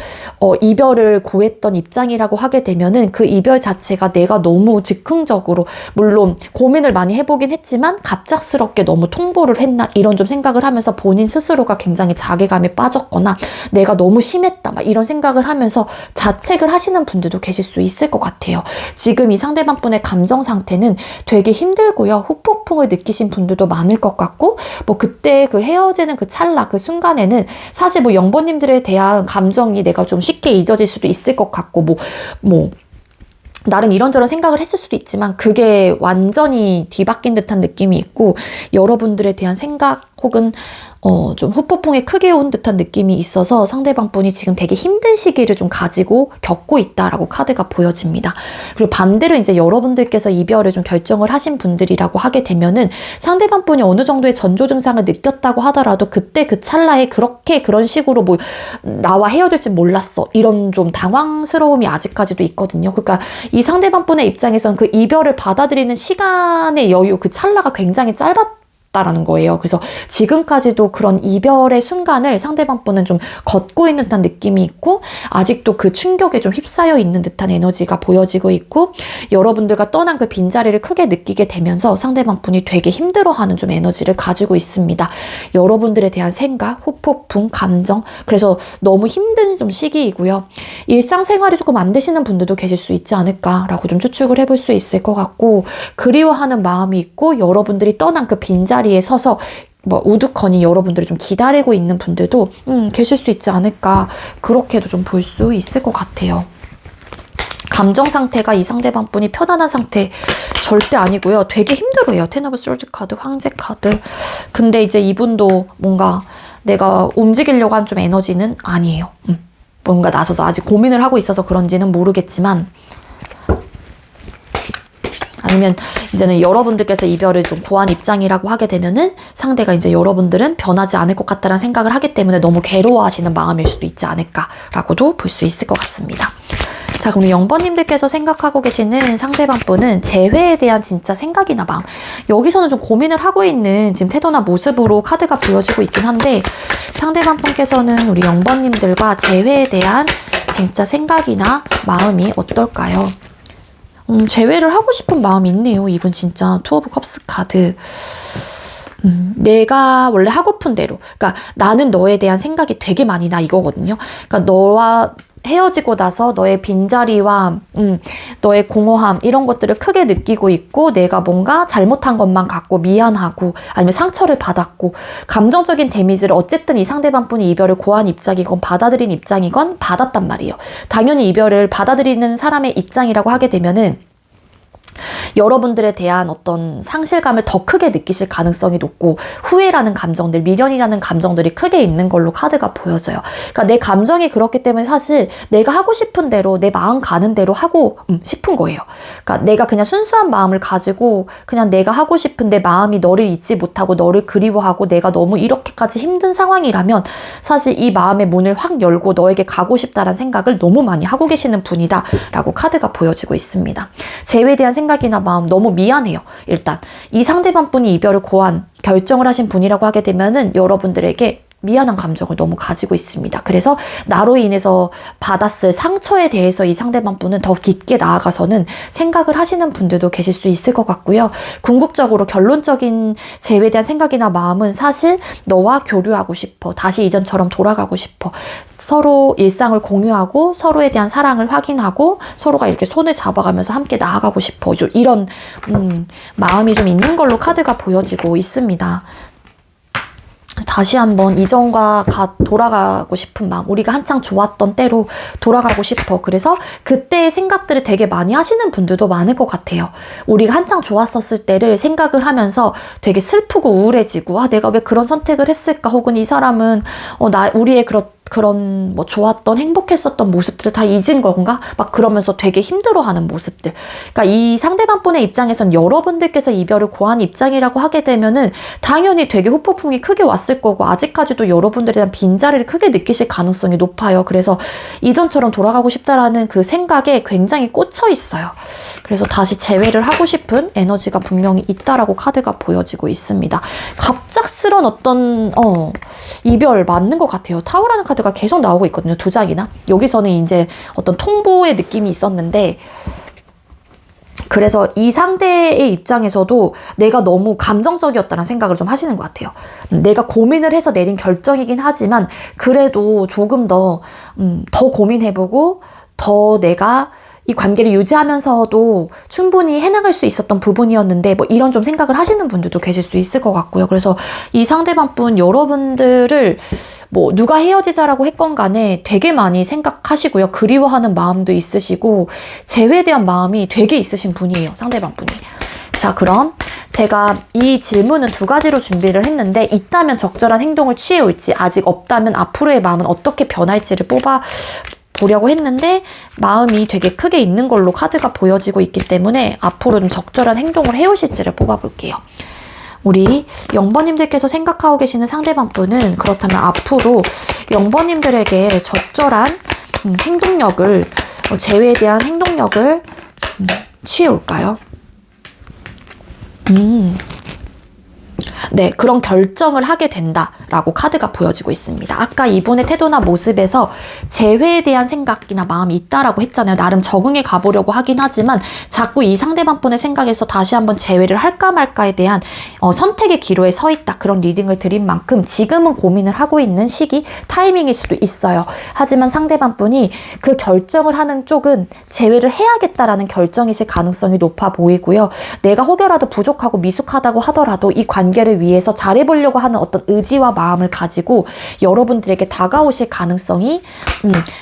이별을 고했던 입장이라고 하게 되면은 그 이별 자체가 내가 너무 즉흥적으로, 물론 고민을 많이 해보긴 했지만 갑작스럽게 너무 통보를 했나, 이런 좀 생각을 하면서 본인 스스로가 굉장히 자괴감에 빠졌거나 내가 너무 심했다, 막 이런 생각을 하면서 자책을 하시는 분들도 계실 수 있을 것 같아요. 지금 이 상대방 분의 감정 상태는 되게 힘들고요. 후폭풍을 느끼신 분들도 많을 것 같고, 뭐 그때 그 헤어지는 그 찰나, 그 순간에는 사실 뭐 영번님들에 대한 감정이 내가 좀 쉽게 잊어질 수도 있을 것 같고, 나름 이런저런 생각을 했을 수도 있지만 그게 완전히 뒤바뀐 듯한 느낌이 있고, 여러분들에 대한 생각 혹은 좀 후폭풍이 크게 온 듯한 느낌이 있어서 상대방 분이 지금 되게 힘든 시기를 좀 겪고 있다라고 카드가 보여집니다. 그리고 반대로 이제 여러분들께서 이별을 좀 결정을 하신 분들이라고 하게 되면은 상대방 분이 어느 정도의 전조 증상을 느꼈다고 하더라도 그때 그 찰나에 그런 식으로 뭐 나와 헤어질 줄 몰랐어, 이런 좀 당황스러움이 아직까지도 있거든요. 그러니까 이 상대방 분의 입장에서는 그 이별을 받아들이는 시간의 여유, 그 찰나가 굉장히 라는 거예요. 그래서 지금까지도 그런 이별의 순간을 상대방 분은 좀 걷고 있는 듯한 느낌이 있고, 아직도 그 충격에 좀 휩싸여 있는 듯한 에너지가 보여지고 있고, 여러분들과 떠난 그 빈자리를 크게 느끼게 되면서 상대방 분이 되게 힘들어하는 좀 에너지를 가지고 있습니다. 여러분들에 대한 생각, 후폭풍, 감정, 그래서 너무 힘든 좀 시기이고요. 일상생활이 조금 안 되시는 분들도 계실 수 있지 않을까라고 좀 추측을 해볼 수 있을 것 같고, 그리워하는 마음이 있고, 여러분들이 떠난 그 빈자리에 서서 뭐 우두커니 여러분들이 좀 기다리고 있는 분들도 계실 수 있지 않을까, 그렇게도 좀 볼 수 있을 것 같아요. 감정 상태가 이 상대방 분이 편안한 상태 절대 아니고요. 되게 힘들어요. 텐 오브 소드 카드, 황제 카드. 근데 이제 이분도 뭔가 내가 움직이려고 한 좀 에너지는 아니에요. 뭔가 나서서 아직 고민을 하고 있어서 그런지는 모르겠지만, 아니면 이제는 여러분들께서 이별을 좀 고한 입장이라고 하게 되면은 상대가 이제 여러분들은 변하지 않을 것 같다는 생각을 하기 때문에 너무 괴로워하시는 마음일 수도 있지 않을까라고도 볼 수 있을 것 같습니다. 자, 그럼 0번님들께서 생각하고 계시는 상대방 분은 재회에 대한 진짜 생각이나 마음, 여기서는 좀 고민을 하고 있는 지금 태도나 모습으로 카드가 보여지고 있긴 한데, 상대방 분께서는 우리 0번님들과 재회에 대한 진짜 생각이나 마음이 어떨까요? 재회를 하고 싶은 마음이 있네요. 이분 진짜 투 오브 컵스 카드. 내가 원래 하고픈 대로, 그러니까 나는 너에 대한 생각이 되게 많이 나, 이거거든요. 그러니까 너와 헤어지고 나서 너의 빈자리와 너의 공허함, 이런 것들을 크게 느끼고 있고, 내가 뭔가 잘못한 것만 같고 미안하고, 아니면 상처를 받았고, 감정적인 데미지를 어쨌든 이 상대방 분이 이별을 고한 입장이건 받아들인 입장이건 받았단 말이에요. 당연히 이별을 받아들이는 사람의 입장이라고 하게 되면은 여러분들에 대한 어떤 상실감을 더 크게 느끼실 가능성이 높고, 후회라는 감정들, 미련이라는 감정들이 크게 있는 걸로 카드가 보여져요. 그러니까 내 감정이 그렇기 때문에 사실 내가 하고 싶은 대로, 내 마음 가는 대로 하고 싶은 거예요. 그러니까 내가 그냥 순수한 마음을 가지고 그냥 내가 하고 싶은 내 마음이 너를 잊지 못하고 너를 그리워하고 내가 너무 이렇게까지 힘든 상황이라면 사실 이 마음의 문을 확 열고 너에게 가고 싶다라는 생각을 너무 많이 하고 계시는 분이다 라고 카드가 보여지고 있습니다. 재회에 대한 생각이나 마음, 너무 미안해요. 일단 이 상대방 분이 이별을 결정을 하신 분이라고 하게 되면은 여러분들에게 미안한 감정을 너무 가지고 있습니다. 그래서 나로 인해서 받았을 상처에 대해서 이 상대방 분은 더 깊게 나아가서는 생각을 하시는 분들도 계실 수 있을 것 같고요. 궁극적으로 결론적인 재회에 대한 생각이나 마음은 사실 너와 교류하고 싶어, 다시 이전처럼 돌아가고 싶어, 서로 일상을 공유하고 서로에 대한 사랑을 확인하고 서로가 이렇게 손을 잡아가면서 함께 나아가고 싶어, 이런 마음이 좀 있는 걸로 카드가 보여지고 있습니다. 다시 한번 이전과 돌아가고 싶은 마음, 우리가 한창 좋았던 때로 돌아가고 싶어. 그래서 그때의 생각들을 되게 많이 하시는 분들도 많을 것 같아요. 우리가 한창 좋았었을 때를 생각을 하면서 되게 슬프고 우울해지고, 내가 왜 그런 선택을 했을까, 혹은 이 사람은 우리의 그런 뭐 좋았던 행복했었던 모습들을 다 잊은 건가? 막 그러면서 되게 힘들어하는 모습들. 그러니까 이 상대방분의 입장에선 여러분들께서 이별을 고한 입장이라고 하게 되면은 당연히 되게 후폭풍이 크게 왔을 거고 아직까지도 여러분들에 대한 빈자리를 크게 느끼실 가능성이 높아요. 그래서 이전처럼 돌아가고 싶다라는 그 생각에 굉장히 꽂혀 있어요. 그래서 다시 재회를 하고 싶은 에너지가 분명히 있다라고 카드가 보여지고 있습니다. 갑작스런 어떤 이별 맞는 것 같아요. 타워라는 카드가 계속 나오고 있거든요. 2장이나. 여기서는 이제 어떤 통보의 느낌이 있었는데 그래서 이 상대의 입장에서도 내가 너무 감정적이었다는 생각을 좀 하시는 것 같아요. 내가 고민을 해서 내린 결정이긴 하지만 그래도 조금 더 고민해보고 더 내가 이 관계를 유지하면서도 충분히 해나갈 수 있었던 부분이었는데 뭐 이런 좀 생각을 하시는 분들도 계실 수 있을 것 같고요. 그래서 이 상대방분 여러분들을 뭐 누가 헤어지자라고 했건 간에 되게 많이 생각하시고요. 그리워하는 마음도 있으시고 재회에 대한 마음이 되게 있으신 분이에요. 상대방분이. 자, 그럼 제가 이 질문은 2가지로 준비를 했는데 있다면 적절한 행동을 취해올지 아직 없다면 앞으로의 마음은 어떻게 변할지를 보려고 했는데 마음이 되게 크게 있는 걸로 카드가 보여지고 있기 때문에 앞으로 좀 적절한 행동을 해오실지를 뽑아볼게요. 우리 0번님들께서 생각하고 계시는 상대방분은 그렇다면 앞으로 0번님들에게 적절한 행동력을 재회에 대한 행동력을 취해올까요? 네, 그런 결정을 하게 된다라고 카드가 보여지고 있습니다. 아까 이분의 태도나 모습에서 재회에 대한 생각이나 마음이 있다라고 했잖아요. 나름 적응해 가보려고 하긴 하지만 자꾸 이 상대방분의 생각에서 다시 한번 재회를 할까 말까에 대한 선택의 기로에 서 있다. 그런 리딩을 드린 만큼 지금은 고민을 하고 있는 시기, 타이밍일 수도 있어요. 하지만 상대방분이 그 결정을 하는 쪽은 재회를 해야겠다라는 결정이실 가능성이 높아 보이고요. 내가 혹여라도 부족하고 미숙하다고 하더라도 이 관계를 위해서 잘해보려고 하는 어떤 의지와 마음을 가지고 여러분들에게 다가오실 가능성이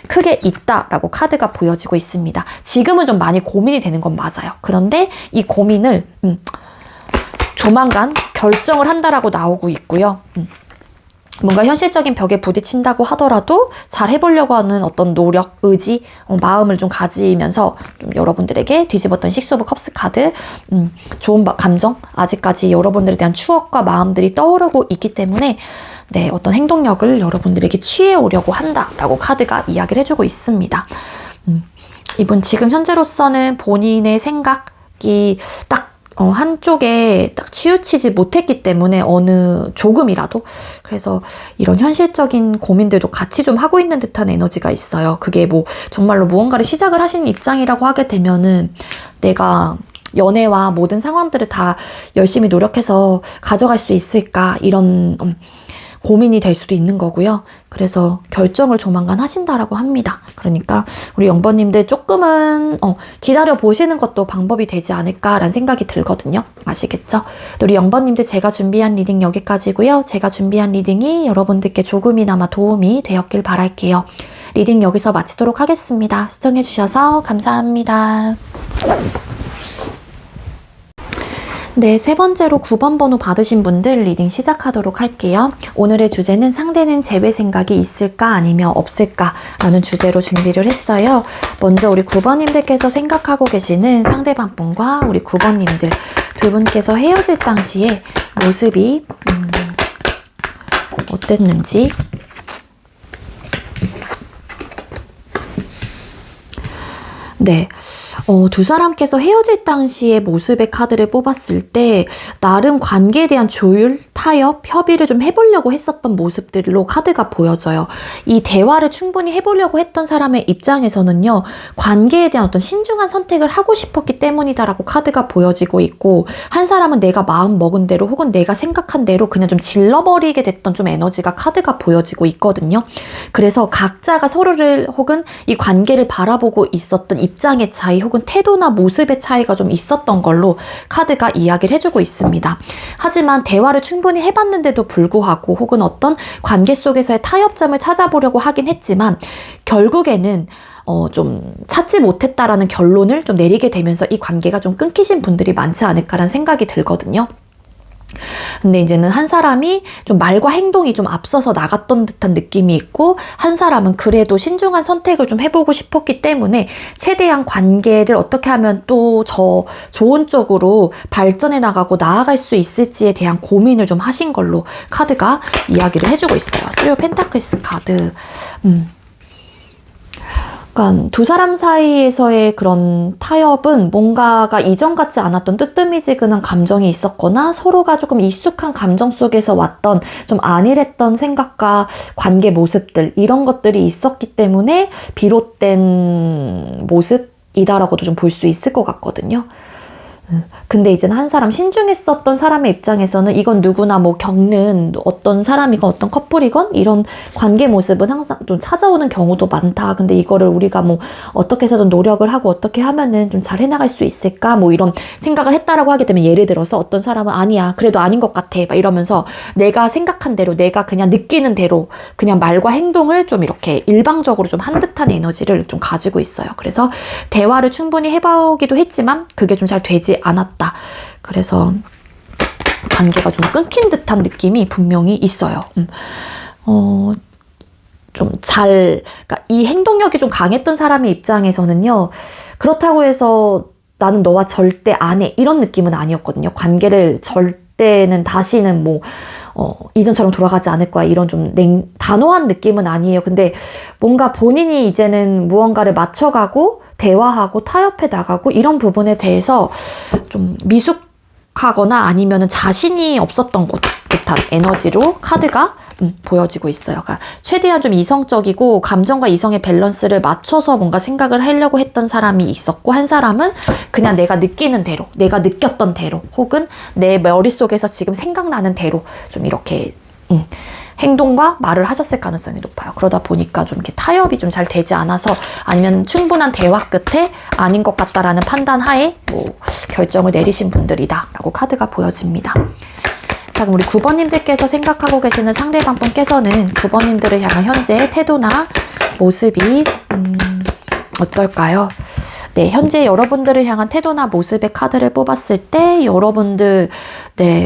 크게 있다라고 카드가 보여지고 있습니다. 지금은 좀 많이 고민이 되는 건 맞아요. 그런데 이 고민을 조만간 결정을 한다라고 나오고 있고요. 뭔가 현실적인 벽에 부딪힌다고 하더라도 잘 해보려고 하는 어떤 노력, 의지, 마음을 좀 가지면서 좀 여러분들에게 뒤집었던 식스 오브 컵스 카드, 좋은 감정, 아직까지 여러분들에 대한 추억과 마음들이 떠오르고 있기 때문에 네, 어떤 행동력을 여러분들에게 취해오려고 한다라고 카드가 이야기를 해주고 있습니다. 이분 지금 현재로서는 본인의 생각이 딱 한쪽에 딱 치우치지 못했기 때문에 조금이라도 그래서 이런 현실적인 고민들도 같이 좀 하고 있는 듯한 에너지가 있어요. 그게 뭐 정말로 무언가를 시작을 하신 입장이라고 하게 되면은 내가 연애와 모든 상황들을 다 열심히 노력해서 가져갈 수 있을까 이런 고민이 될 수도 있는 거고요. 그래서 결정을 조만간 하신다라고 합니다. 그러니까 우리 0번님들 조금은 기다려 보시는 것도 방법이 되지 않을까라는 생각이 들거든요. 아시겠죠? 우리 0번님들 제가 준비한 리딩 여기까지고요. 제가 준비한 리딩이 여러분들께 조금이나마 도움이 되었길 바랄게요. 리딩 여기서 마치도록 하겠습니다. 시청해주셔서 감사합니다. 네, 3번째로 9번 번호 받으신 분들 리딩 시작하도록 할게요. 오늘의 주제는 상대는 재회 생각이 있을까 아니면 없을까 라는 주제로 준비를 했어요. 먼저 우리 9번님들께서 생각하고 계시는 상대방 분과 우리 9번님들 두 분께서 헤어질 당시에 모습이 어땠는지 네. 두 사람께서 헤어질 당시의 모습의 카드를 뽑았을 때 나름 관계에 대한 조율, 타협, 협의를 좀 해보려고 했었던 모습들로 카드가 보여져요. 이 대화를 충분히 해보려고 했던 사람의 입장에서는요. 관계에 대한 어떤 신중한 선택을 하고 싶었기 때문이다라고 카드가 보여지고 있고 한 사람은 내가 마음 먹은 대로 혹은 내가 생각한 대로 그냥 좀 질러버리게 됐던 좀 에너지가 카드가 보여지고 있거든요. 그래서 각자가 서로를 혹은 이 관계를 바라보고 있었던 입장의 차이 혹은 태도나 모습의 차이가 좀 있었던 걸로 카드가 이야기를 해주고 있습니다. 하지만 대화를 충분히 해봤는데도 불구하고 혹은 어떤 관계 속에서의 타협점을 찾아보려고 하긴 했지만 결국에는 좀 찾지 못했다라는 결론을 좀 내리게 되면서 이 관계가 좀 끊기신 분들이 많지 않을까라는 생각이 들거든요. 근데 이제는 한 사람이 좀 말과 행동이 좀 앞서서 나갔던 듯한 느낌이 있고, 한 사람은 그래도 신중한 선택을 좀 해보고 싶었기 때문에 최대한 관계를 어떻게 하면 또 좋은 쪽으로 발전해 나가고 나아갈 수 있을지에 대한 고민을 좀 하신 걸로 카드가 이야기를 해주고 있어요. 쓰리 오브 펜타클스 카드. 그러니까 두 사람 사이에서의 그런 타협은 뭔가가 이전 같지 않았던 뜨뜻미지근한 감정이 있었거나 서로가 조금 익숙한 감정 속에서 왔던 좀 안일했던 생각과 관계 모습들, 이런 것들이 있었기 때문에 비롯된 모습이다라고도 좀 볼 수 있을 것 같거든요. 근데 이제는 한 사람, 신중했었던 사람의 입장에서는 이건 누구나 뭐 겪는, 어떤 사람이건 어떤 커플이건 이런 관계 모습은 항상 좀 찾아오는 경우도 많다. 근데 이거를 우리가 뭐 어떻게 해서든 노력을 하고 어떻게 하면은 좀 잘 해나갈 수 있을까? 뭐 이런 생각을 했다라고 하게 되면, 예를 들어서 어떤 사람은 아니야, 그래도 아닌 것 같아, 막 이러면서 내가 생각한 대로, 내가 그냥 느끼는 대로 그냥 말과 행동을 좀 이렇게 일방적으로 좀 한 듯한 에너지를 좀 가지고 있어요. 그래서 대화를 충분히 해보기도 했지만 그게 좀 잘 되지 않았다. 그래서 관계가 좀 끊긴 듯한 느낌이 분명히 있어요. 그러니까 이 행동력이 좀 강했던 사람의 입장에서는요, 그렇다고 해서 나는 너와 절대 안 해, 이런 느낌은 아니었거든요. 관계를 절대는 다시는 뭐 이전처럼 돌아가지 않을 거야, 이런 좀 단호한 느낌은 아니에요. 근데 뭔가 본인이 이제는 무언가를 맞춰가고 대화하고 타협해 나가고 이런 부분에 대해서 좀 미숙하거나 아니면은 자신이 없었던 듯한 에너지로 카드가 보여지고 있어요. 그러니까 최대한 좀 이성적이고 감정과 이성의 밸런스를 맞춰서 뭔가 생각을 하려고 했던 사람이 있었고, 한 사람은 그냥 내가 느끼는 대로, 내가 느꼈던 대로, 혹은 내 머릿속에서 지금 생각나는 대로 좀 이렇게 행동과 말을 하셨을 가능성이 높아요. 그러다 보니까 좀 이렇게 타협이 좀 잘 되지 않아서, 아니면 충분한 대화 끝에 아닌 것 같다라는 판단 하에 뭐 결정을 내리신 분들이다 라고 카드가 보여집니다. 자, 그럼 우리 9번님들께서 생각하고 계시는 상대방 분께서는 9번님들을 향한 현재의 태도나 모습이 어떨까요? 네, 현재 여러분들을 향한 태도나 모습의 카드를 뽑았을 때 여러분들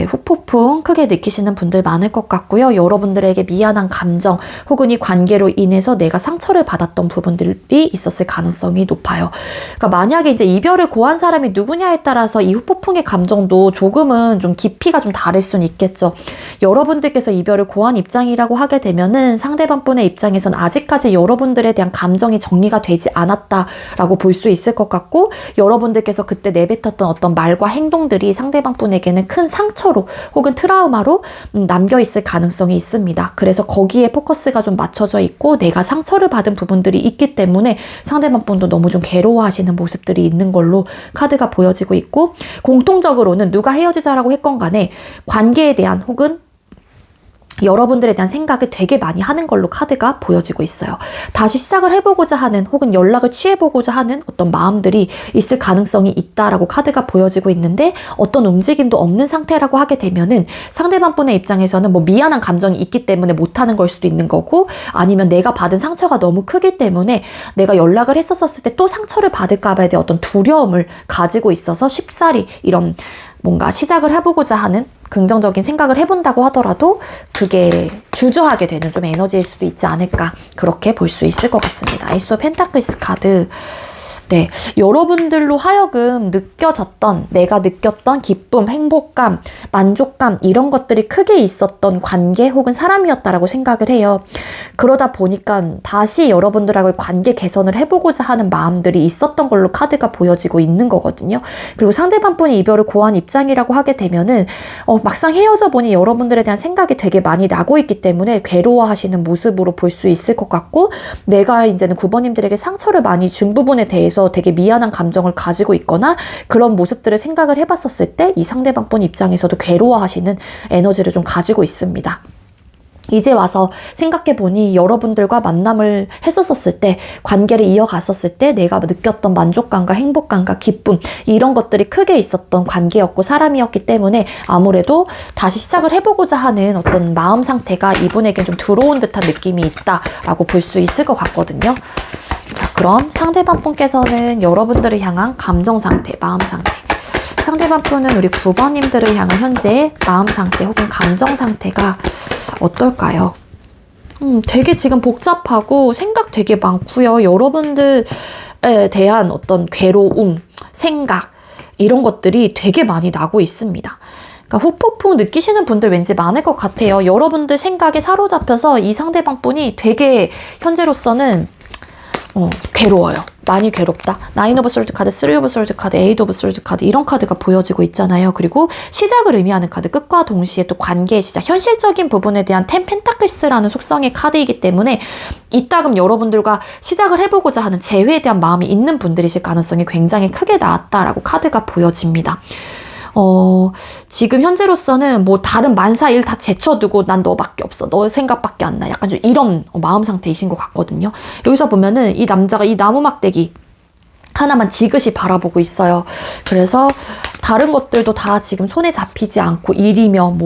후폭풍 크게 느끼시는 분들 많을 것 같고요. 여러분들에게 미안한 감정 혹은 이 관계로 인해서 내가 상처를 받았던 부분들이 있었을 가능성이 높아요. 그러니까 만약에 이제 이별을 고한 사람이 누구냐에 따라서 이 후폭풍의 감정도 조금은 좀 깊이가 좀 다를 수는 있겠죠. 여러분들께서 이별을 고한 입장이라고 하게 되면은 상대방 분의 입장에선 아직까지 여러분들에 대한 감정이 정리가 되지 않았다라고 볼 수 있을 것 같고, 여러분들께서 그때 내뱉었던 어떤 말과 행동들이 상대방 분에게는 큰 상처로 혹은 트라우마로 남겨있을 가능성이 있습니다. 그래서 거기에 포커스가 좀 맞춰져 있고 내가 상처를 받은 부분들이 있기 때문에 상대방 분도 너무 좀 괴로워하시는 모습들이 있는 걸로 카드가 보여지고 있고, 공통적으로는 누가 헤어지자라고 했건 간에 관계에 대한 혹은 여러분들에 대한 생각을 되게 많이 하는 걸로 카드가 보여지고 있어요. 다시 시작을 해보고자 하는 혹은 연락을 취해보고자 하는 어떤 마음들이 있을 가능성이 있다라고 카드가 보여지고 있는데, 어떤 움직임도 없는 상태라고 하게 되면은 상대방 분의 입장에서는 뭐 미안한 감정이 있기 때문에 못하는 걸 수도 있는 거고, 아니면 내가 받은 상처가 너무 크기 때문에 내가 연락을 했었을 때 또 상처를 받을까 봐에 대한 어떤 두려움을 가지고 있어서 쉽사리 이런 뭔가 시작을 해보고자 하는 긍정적인 생각을 해본다고 하더라도 그게 주저하게 되는 좀 에너지일 수도 있지 않을까, 그렇게 볼 수 있을 것 같습니다. 에이스 오브 펜타클스 카드. 네, 여러분들로 하여금 내가 느꼈던 기쁨, 행복감, 만족감, 이런 것들이 크게 있었던 관계 혹은 사람이었다라고 생각을 해요. 그러다 보니까 다시 여러분들하고의 관계 개선을 해보고자 하는 마음들이 있었던 걸로 카드가 보여지고 있는 거거든요. 그리고 상대방 분이 이별을 고한 입장이라고 하게 되면은 막상 헤어져 보니 여러분들에 대한 생각이 되게 많이 나고 있기 때문에 괴로워하시는 모습으로 볼 수 있을 것 같고, 내가 이제는 9번님들에게 상처를 많이 준 부분에 대해서 되게 미안한 감정을 가지고 있거나 그런 모습들을 생각을 해봤었을 때 이 상대방 분 입장에서도 괴로워하시는 에너지를 좀 가지고 있습니다. 이제 와서 생각해보니 여러분들과 만남을 했었을 때, 관계를 이어갔었을 때 내가 느꼈던 만족감과 행복감과 기쁨, 이런 것들이 크게 있었던 관계였고 사람이었기 때문에 아무래도 다시 시작을 해보고자 하는 어떤 마음 상태가 이분에게 좀 들어온 듯한 느낌이 있다라고 볼 수 있을 것 같거든요. 자, 그럼 상대방 분께서는 여러분들을 향한 감정 상태, 마음 상태, 상대방 분은 우리 9번님들을 향한 현재 마음 상태 혹은 감정 상태가 어떨까요? 되게 지금 복잡하고 생각 되게 많고요. 여러분들에 대한 어떤 괴로움, 생각 이런 것들이 되게 많이 나고 있습니다. 그러니까 후폭풍 느끼시는 분들 왠지 많을 것 같아요. 여러분들 생각에 사로잡혀서 이 상대방 분이 되게 현재로서는 괴로워요. 많이 괴롭다. 9 오브 솔드 카드, 3 오브 솔드 카드, 8 오브 솔드 카드 이런 카드가 보여지고 있잖아요. 그리고 시작을 의미하는 카드, 끝과 동시에 또 관계의 시작, 현실적인 부분에 대한 10 펜타클스라는 속성의 카드이기 때문에 이따금 여러분들과 시작을 해보고자 하는 재회에 대한 마음이 있는 분들이실 가능성이 굉장히 크게 나왔다라고 카드가 보여집니다. 지금 현재로서는 뭐 다른 만사 일 다 제쳐두고 난 너밖에 없어. 너 생각밖에 안 나. 약간 좀 이런 마음 상태이신 것 같거든요. 여기서 보면은 이 남자가 이 나무 막대기 하나만 지그시 바라보고 있어요. 그래서 다른 것들도 다 지금 손에 잡히지 않고 일이며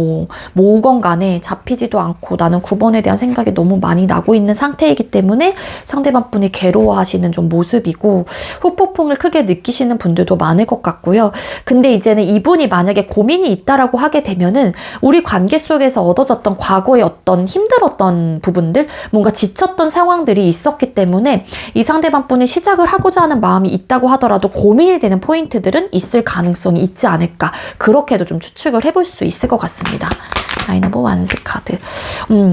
뭐건 간에 잡히지도 않고 나는 9번에 대한 생각이 너무 많이 나고 있는 상태이기 때문에 상대방 분이 괴로워하시는 좀 모습이고 후폭풍을 크게 느끼시는 분들도 많을 것 같고요. 근데 이제는 이분이 만약에 고민이 있다라고 하게 되면은 우리 관계 속에서 얻어졌던 과거의 어떤 힘들었던 부분들, 뭔가 지쳤던 상황들이 있었기 때문에 이 상대방 분이 시작을 하고자 하는 마음이 있다고 하더라도 고민이 되는 포인트들은 있을 가능성이 있지 않을까, 그렇게도 좀 추측을 해볼 수 있을 것 같습니다. 9 오브 원스 카드.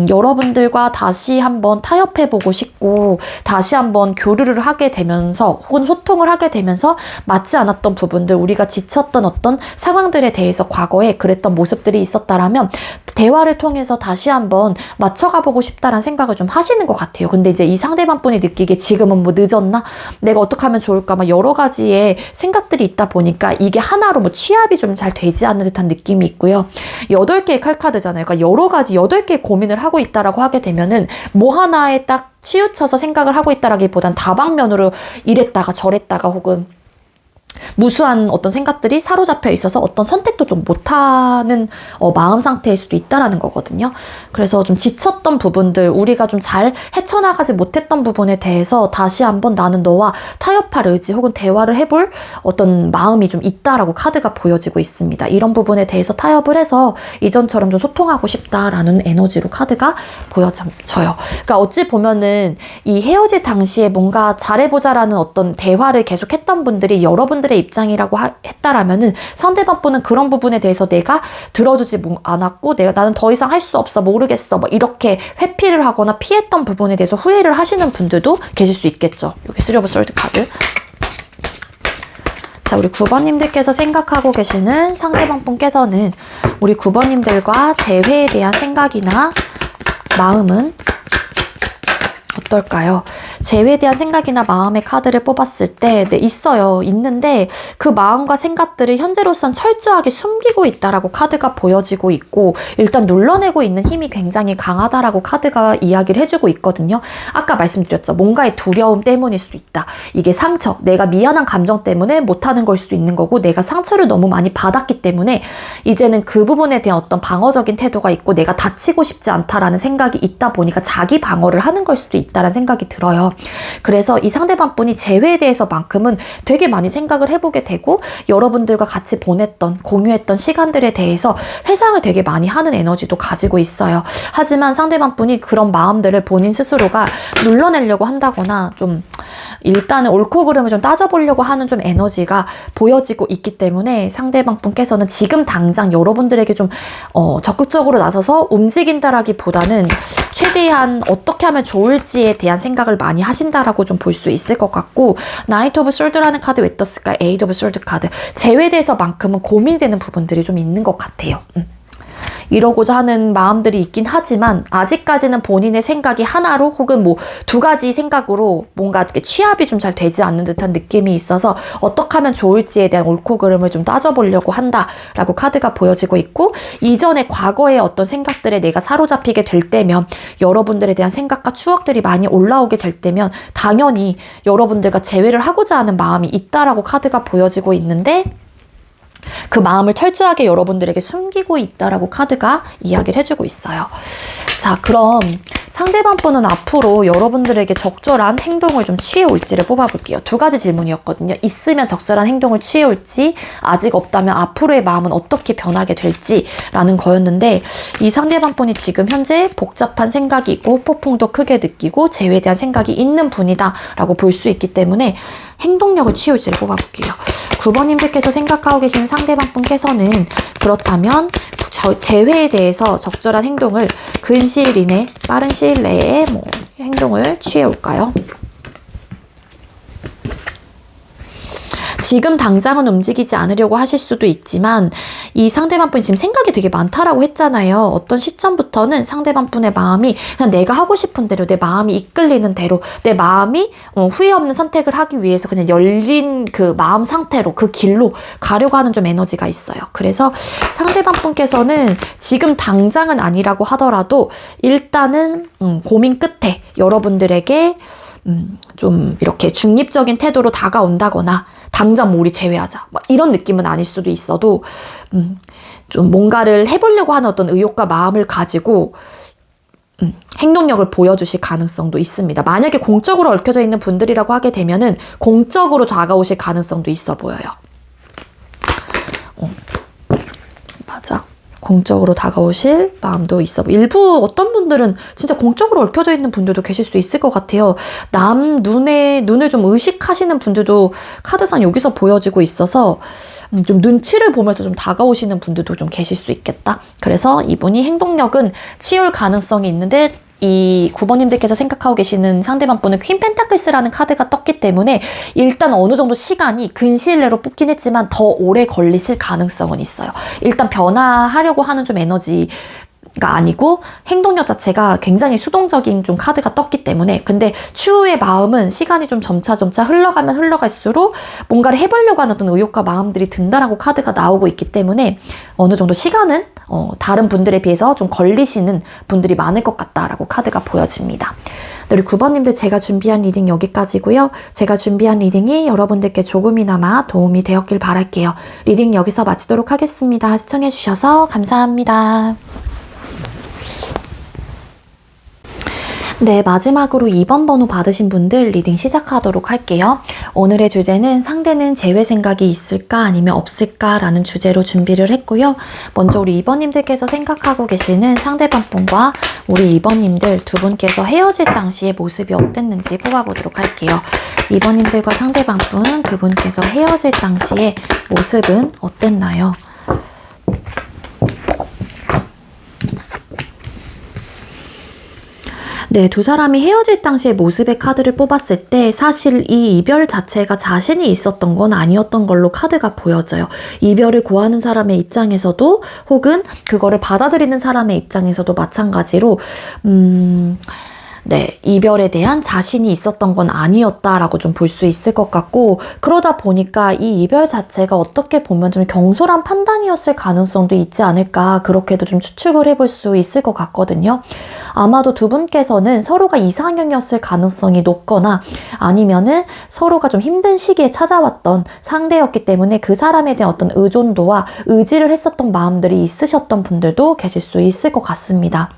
여러분들과 다시 한번 타협해보고 싶고 다시 한번 교류를 하게 되면서 혹은 소통을 하게 되면서 맞지 않았던 부분들, 우리가 지쳤던 어떤 상황들에 대해서 과거에 그랬던 모습들이 있었다라면 대화를 통해서 다시 한번 맞춰가보고 싶다라는 생각을 좀 하시는 것 같아요. 근데 이제 이 상대방 분이 느끼기에 지금은 뭐 늦었나? 내가 어떻게 하면 좋을까? 막 여러 가지의 생각들이 있다 보니까 이게 하나로 뭐 취합이 좀 잘 되지 않는 듯한 느낌이 있고요. 8개의 칼카드잖아요. 그러니까 여러 가지 8개의 고민을 하고 있다라고 하게 되면은 뭐 하나에 딱 치우쳐서 생각을 하고 있다라기보단 다방면으로 이랬다가 저랬다가 혹은 무수한 어떤 생각들이 사로잡혀 있어서 어떤 선택도 좀 못하는 마음 상태일 수도 있다라는 거거든요. 그래서 좀 지쳤던 부분들, 우리가 좀 잘 헤쳐나가지 못했던 부분에 대해서 다시 한번 나는 너와 타협할 의지 혹은 대화를 해볼 어떤 마음이 좀 있다라고 카드가 보여지고 있습니다. 이런 부분에 대해서 타협을 해서 이전처럼 좀 소통하고 싶다라는 에너지로 카드가 보여져요. 그러니까 어찌 보면은 이 헤어질 당시에 뭔가 잘해보자라는 어떤 대화를 계속했던 분들이 여러분들의 입장이라고 했다라면은 상대방 분은 그런 부분에 대해서 내가 들어주지 않았고 나는 더 이상 할 수 없어, 모르겠어, 뭐 이렇게 회피를 하거나 피했던 부분에 대해서 후회를 하시는 분들도 계실 수 있겠죠. 여기 3 오브 솔드 카드. 자, 우리 9번님들께서 생각하고 계시는 상대방 분께서는 우리 9번님들과 재회에 대한 생각이나 마음은 어떨까요? 재회에 대한 생각이나 마음의 카드를 뽑았을 때 있는데 그 마음과 생각들을 현재로선 철저하게 숨기고 있다라고 카드가 보여지고 있고 일단 눌러내고 있는 힘이 굉장히 강하다라고 카드가 이야기를 해주고 있거든요. 아까 말씀드렸죠. 뭔가의 두려움 때문일 수도 있다. 이게 상처, 내가 미안한 감정 때문에 못하는 걸 수도 있는 거고 내가 상처를 너무 많이 받았기 때문에 이제는 그 부분에 대한 어떤 방어적인 태도가 있고 내가 다치고 싶지 않다라는 생각이 있다 보니까 자기 방어를 하는 걸 수도 있다라는 생각이 들어요. 그래서 이 상대방 분이 재회에 대해서만큼은 되게 많이 생각을 해보게 되고 여러분들과 같이 보냈던 공유했던 시간들에 대해서 회상을 되게 많이 하는 에너지도 가지고 있어요. 하지만 상대방 분이 그런 마음들을 본인 스스로가 눌러내려고 한다거나 좀 일단은 옳고 그름을 좀 따져보려고 하는 좀 에너지가 보여지고 있기 때문에 상대방 분께서는 지금 당장 여러분들에게 좀 적극적으로 나서서 움직인다라기보다는 최대한 어떻게 하면 좋을지에 대한 생각을 많이 하신다라고 좀 볼 수 있을 것 같고 나이트 오브 솔드라는 카드 왜 떴을까요? 8 오브 솔드 카드. 재회에 대해서만큼은 고민이 되는 부분들이 좀 있는 것 같아요. 이러고자 하는 마음들이 있긴 하지만 아직까지는 본인의 생각이 하나로 혹은 뭐 2가지 생각으로 뭔가 취합이 좀 잘 되지 않는 듯한 느낌이 있어서 어떻게 하면 좋을지에 대한 옳고 그름을 좀 따져보려고 한다라고 카드가 보여지고 있고 이전에 과거의 어떤 생각들에 내가 사로잡히게 될 때면 여러분들에 대한 생각과 추억들이 많이 올라오게 될 때면 당연히 여러분들과 재회를 하고자 하는 마음이 있다라고 카드가 보여지고 있는데 그 마음을 철저하게 여러분들에게 숨기고 있다라고 카드가 이야기를 해주고 있어요. 자, 그럼 상대방 분은 앞으로 여러분들에게 적절한 행동을 좀 취해올지를 뽑아볼게요. 두 가지 질문이었거든요. 있으면 적절한 행동을 취해올지, 아직 없다면 앞으로의 마음은 어떻게 변하게 될지라는 거였는데, 이 상대방 분이 지금 현재 복잡한 생각이 있고 폭풍도 크게 느끼고 재회에 대한 생각이 있는 분이다 라고 볼 수 있기 때문에 행동력을 취해올지를 뽑아볼게요. 9번님들께서 생각하고 계신 상대방 분께서는 그렇다면 재회에 대해서 적절한 행동을 근시일 이내, 빠른 시일 내에 행동을 취해올까요? 지금 당장은 움직이지 않으려고 하실 수도 있지만 이 상대방 분이 지금 생각이 되게 많다라고 했잖아요. 어떤 시점부터는 상대방 분의 마음이 그냥 내가 하고 싶은 대로, 내 마음이 이끌리는 대로, 내 마음이 후회 없는 선택을 하기 위해서 그냥 열린 그 마음 상태로 그 길로 가려고 하는 좀 에너지가 있어요. 그래서 상대방 분께서는 지금 당장은 아니라고 하더라도 일단은 고민 끝에 여러분들에게 좀 이렇게 중립적인 태도로 다가온다거나 당장 우리 제외하자 이런 느낌은 아닐 수도 있어도 좀 뭔가를 해보려고 하는 어떤 의욕과 마음을 가지고 행동력을 보여주실 가능성도 있습니다. 만약에 공적으로 얽혀져 있는 분들이라고 하게 되면은 공적으로 다가오실 가능성도 있어 보여요. 맞아. 공적으로 다가오실 마음도 있어. 일부 어떤 분들은 진짜 공적으로 얽혀져 있는 분들도 계실 수 있을 것 같아요. 남 눈을 좀 의식하시는 분들도 카드상 여기서 보여지고 있어서 좀 눈치를 보면서 좀 다가오시는 분들도 좀 계실 수 있겠다. 그래서 이분이 행동력은 취할 가능성이 있는데 이 9번님들께서 생각하고 계시는 상대방 분은 퀸 펜타클스라는 카드가 떴기 때문에 일단 어느 정도 시간이 근시일 내로 뽑긴 했지만 더 오래 걸리실 가능성은 있어요. 일단 변화하려고 하는 좀 에너지가 아니고 행동력 자체가 굉장히 수동적인 좀 카드가 떴기 때문에 근데 추후의 마음은 시간이 좀 점차 흘러가면 흘러갈수록 뭔가를 해보려고 하는 어떤 의욕과 마음들이 든다라고 카드가 나오고 있기 때문에 어느 정도 시간은 다른 분들에 비해서 좀 걸리시는 분들이 많을 것 같다라고 카드가 보여집니다. 네, 우리 9번님들 제가 준비한 리딩 여기까지고요. 제가 준비한 리딩이 여러분들께 조금이나마 도움이 되었길 바랄게요. 리딩 여기서 마치도록 하겠습니다. 시청해주셔서 감사합니다. 네, 마지막으로 2번 번호 받으신 분들 리딩 시작하도록 할게요. 오늘의 주제는 상대는 재회 생각이 있을까 아니면 없을까 라는 주제로 준비를 했고요. 먼저 우리 2번님들께서 생각하고 계시는 상대방 분과 우리 2번님들 두 분께서 헤어질 당시의 모습이 어땠는지 뽑아보도록 할게요. 2번님들과 상대방 분 두 분께서 헤어질 당시의 모습은 어땠나요? 네, 두 사람이 헤어질 당시의 모습의 카드를 뽑았을 때 사실 이 이별 자체가 자신이 있었던 건 아니었던 걸로 카드가 보여져요. 이별을 고하는 사람의 입장에서도 혹은 그거를 받아들이는 사람의 입장에서도 마찬가지로 네, 이별에 대한 자신이 있었던 건 아니었다라고 좀 볼 수 있을 것 같고 그러다 보니까 이 이별 자체가 어떻게 보면 좀 경솔한 판단이었을 가능성도 있지 않을까 그렇게도 좀 추측을 해볼 수 있을 것 같거든요. 아마도 두 분께서는 서로가 이상형이었을 가능성이 높거나 아니면은 서로가 좀 힘든 시기에 찾아왔던 상대였기 때문에 그 사람에 대한 어떤 의존도와 의지를 했었던 마음들이 있으셨던 분들도 계실 수 있을 것 같습니다.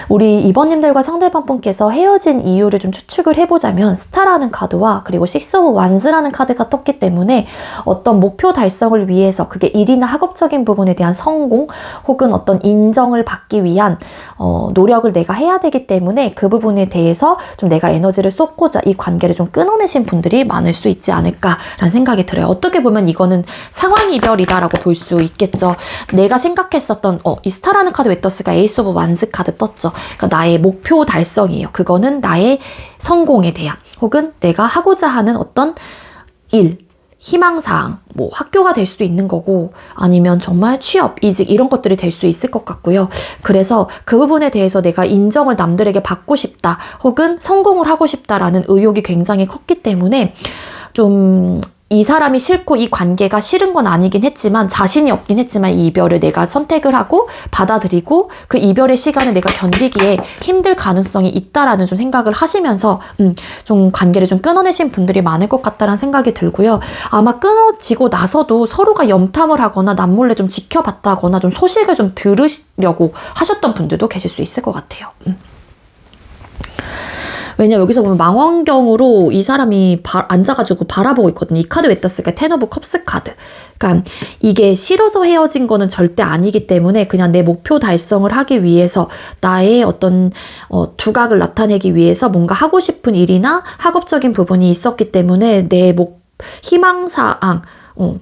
우리 2번님들과 상대방 분께서 헤어진 이유를 좀 추측을 해보자면 스타라는 카드와 그리고 식스 오브 완스라는 카드가 떴기 때문에 어떤 목표 달성을 위해서 그게 일이나 학업적인 부분에 대한 성공 혹은 어떤 인정을 받기 위한 노력을 내가 해야 되기 때문에 그 부분에 대해서 좀 내가 에너지를 쏟고자 이 관계를 좀 끊어내신 분들이 많을 수 있지 않을까라는 생각이 들어요. 어떻게 보면 이거는 상황 이별이다라고 볼 수 있겠죠. 내가 생각했었던 이 스타라는 카드 왜 떴을까? 에이스 오브 완스 카드 떴죠. 그러니까 나의 목표 달성이에요. 그거는 나의 성공에 대한 혹은 내가 하고자 하는 어떤 일, 희망사항, 뭐 학교가 될 수도 있는 거고 아니면 정말 취업, 이직 이런 것들이 될 수 있을 것 같고요. 그래서 그 부분에 대해서 내가 인정을 남들에게 받고 싶다 혹은 성공을 하고 싶다라는 의욕이 굉장히 컸기 때문에 좀 이 사람이 싫고 이 관계가 싫은 건 아니긴 했지만 자신이 없긴 했지만 이 이별을 내가 선택을 하고 받아들이고 그 이별의 시간을 내가 견디기에 힘들 가능성이 있다라는 좀 생각을 하시면서 좀 관계를 좀 끊어내신 분들이 많을 것 같다라는 생각이 들고요. 아마 끊어지고 나서도 서로가 염탐을 하거나 남몰래 좀 지켜봤다거나 좀 소식을 좀 들으려고 하셨던 분들도 계실 수 있을 것 같아요. 왜냐면 여기서 보면 망원경으로 이 사람이 앉아가지고 바라보고 있거든요. 이 카드 왜 떴을까? 텐 오브 컵스 카드. 그러니까 이게 싫어서 헤어진 거는 절대 아니기 때문에 그냥 내 목표 달성을 하기 위해서 나의 어떤 두각을 나타내기 위해서 뭔가 하고 싶은 일이나 학업적인 부분이 있었기 때문에 내 희망사항,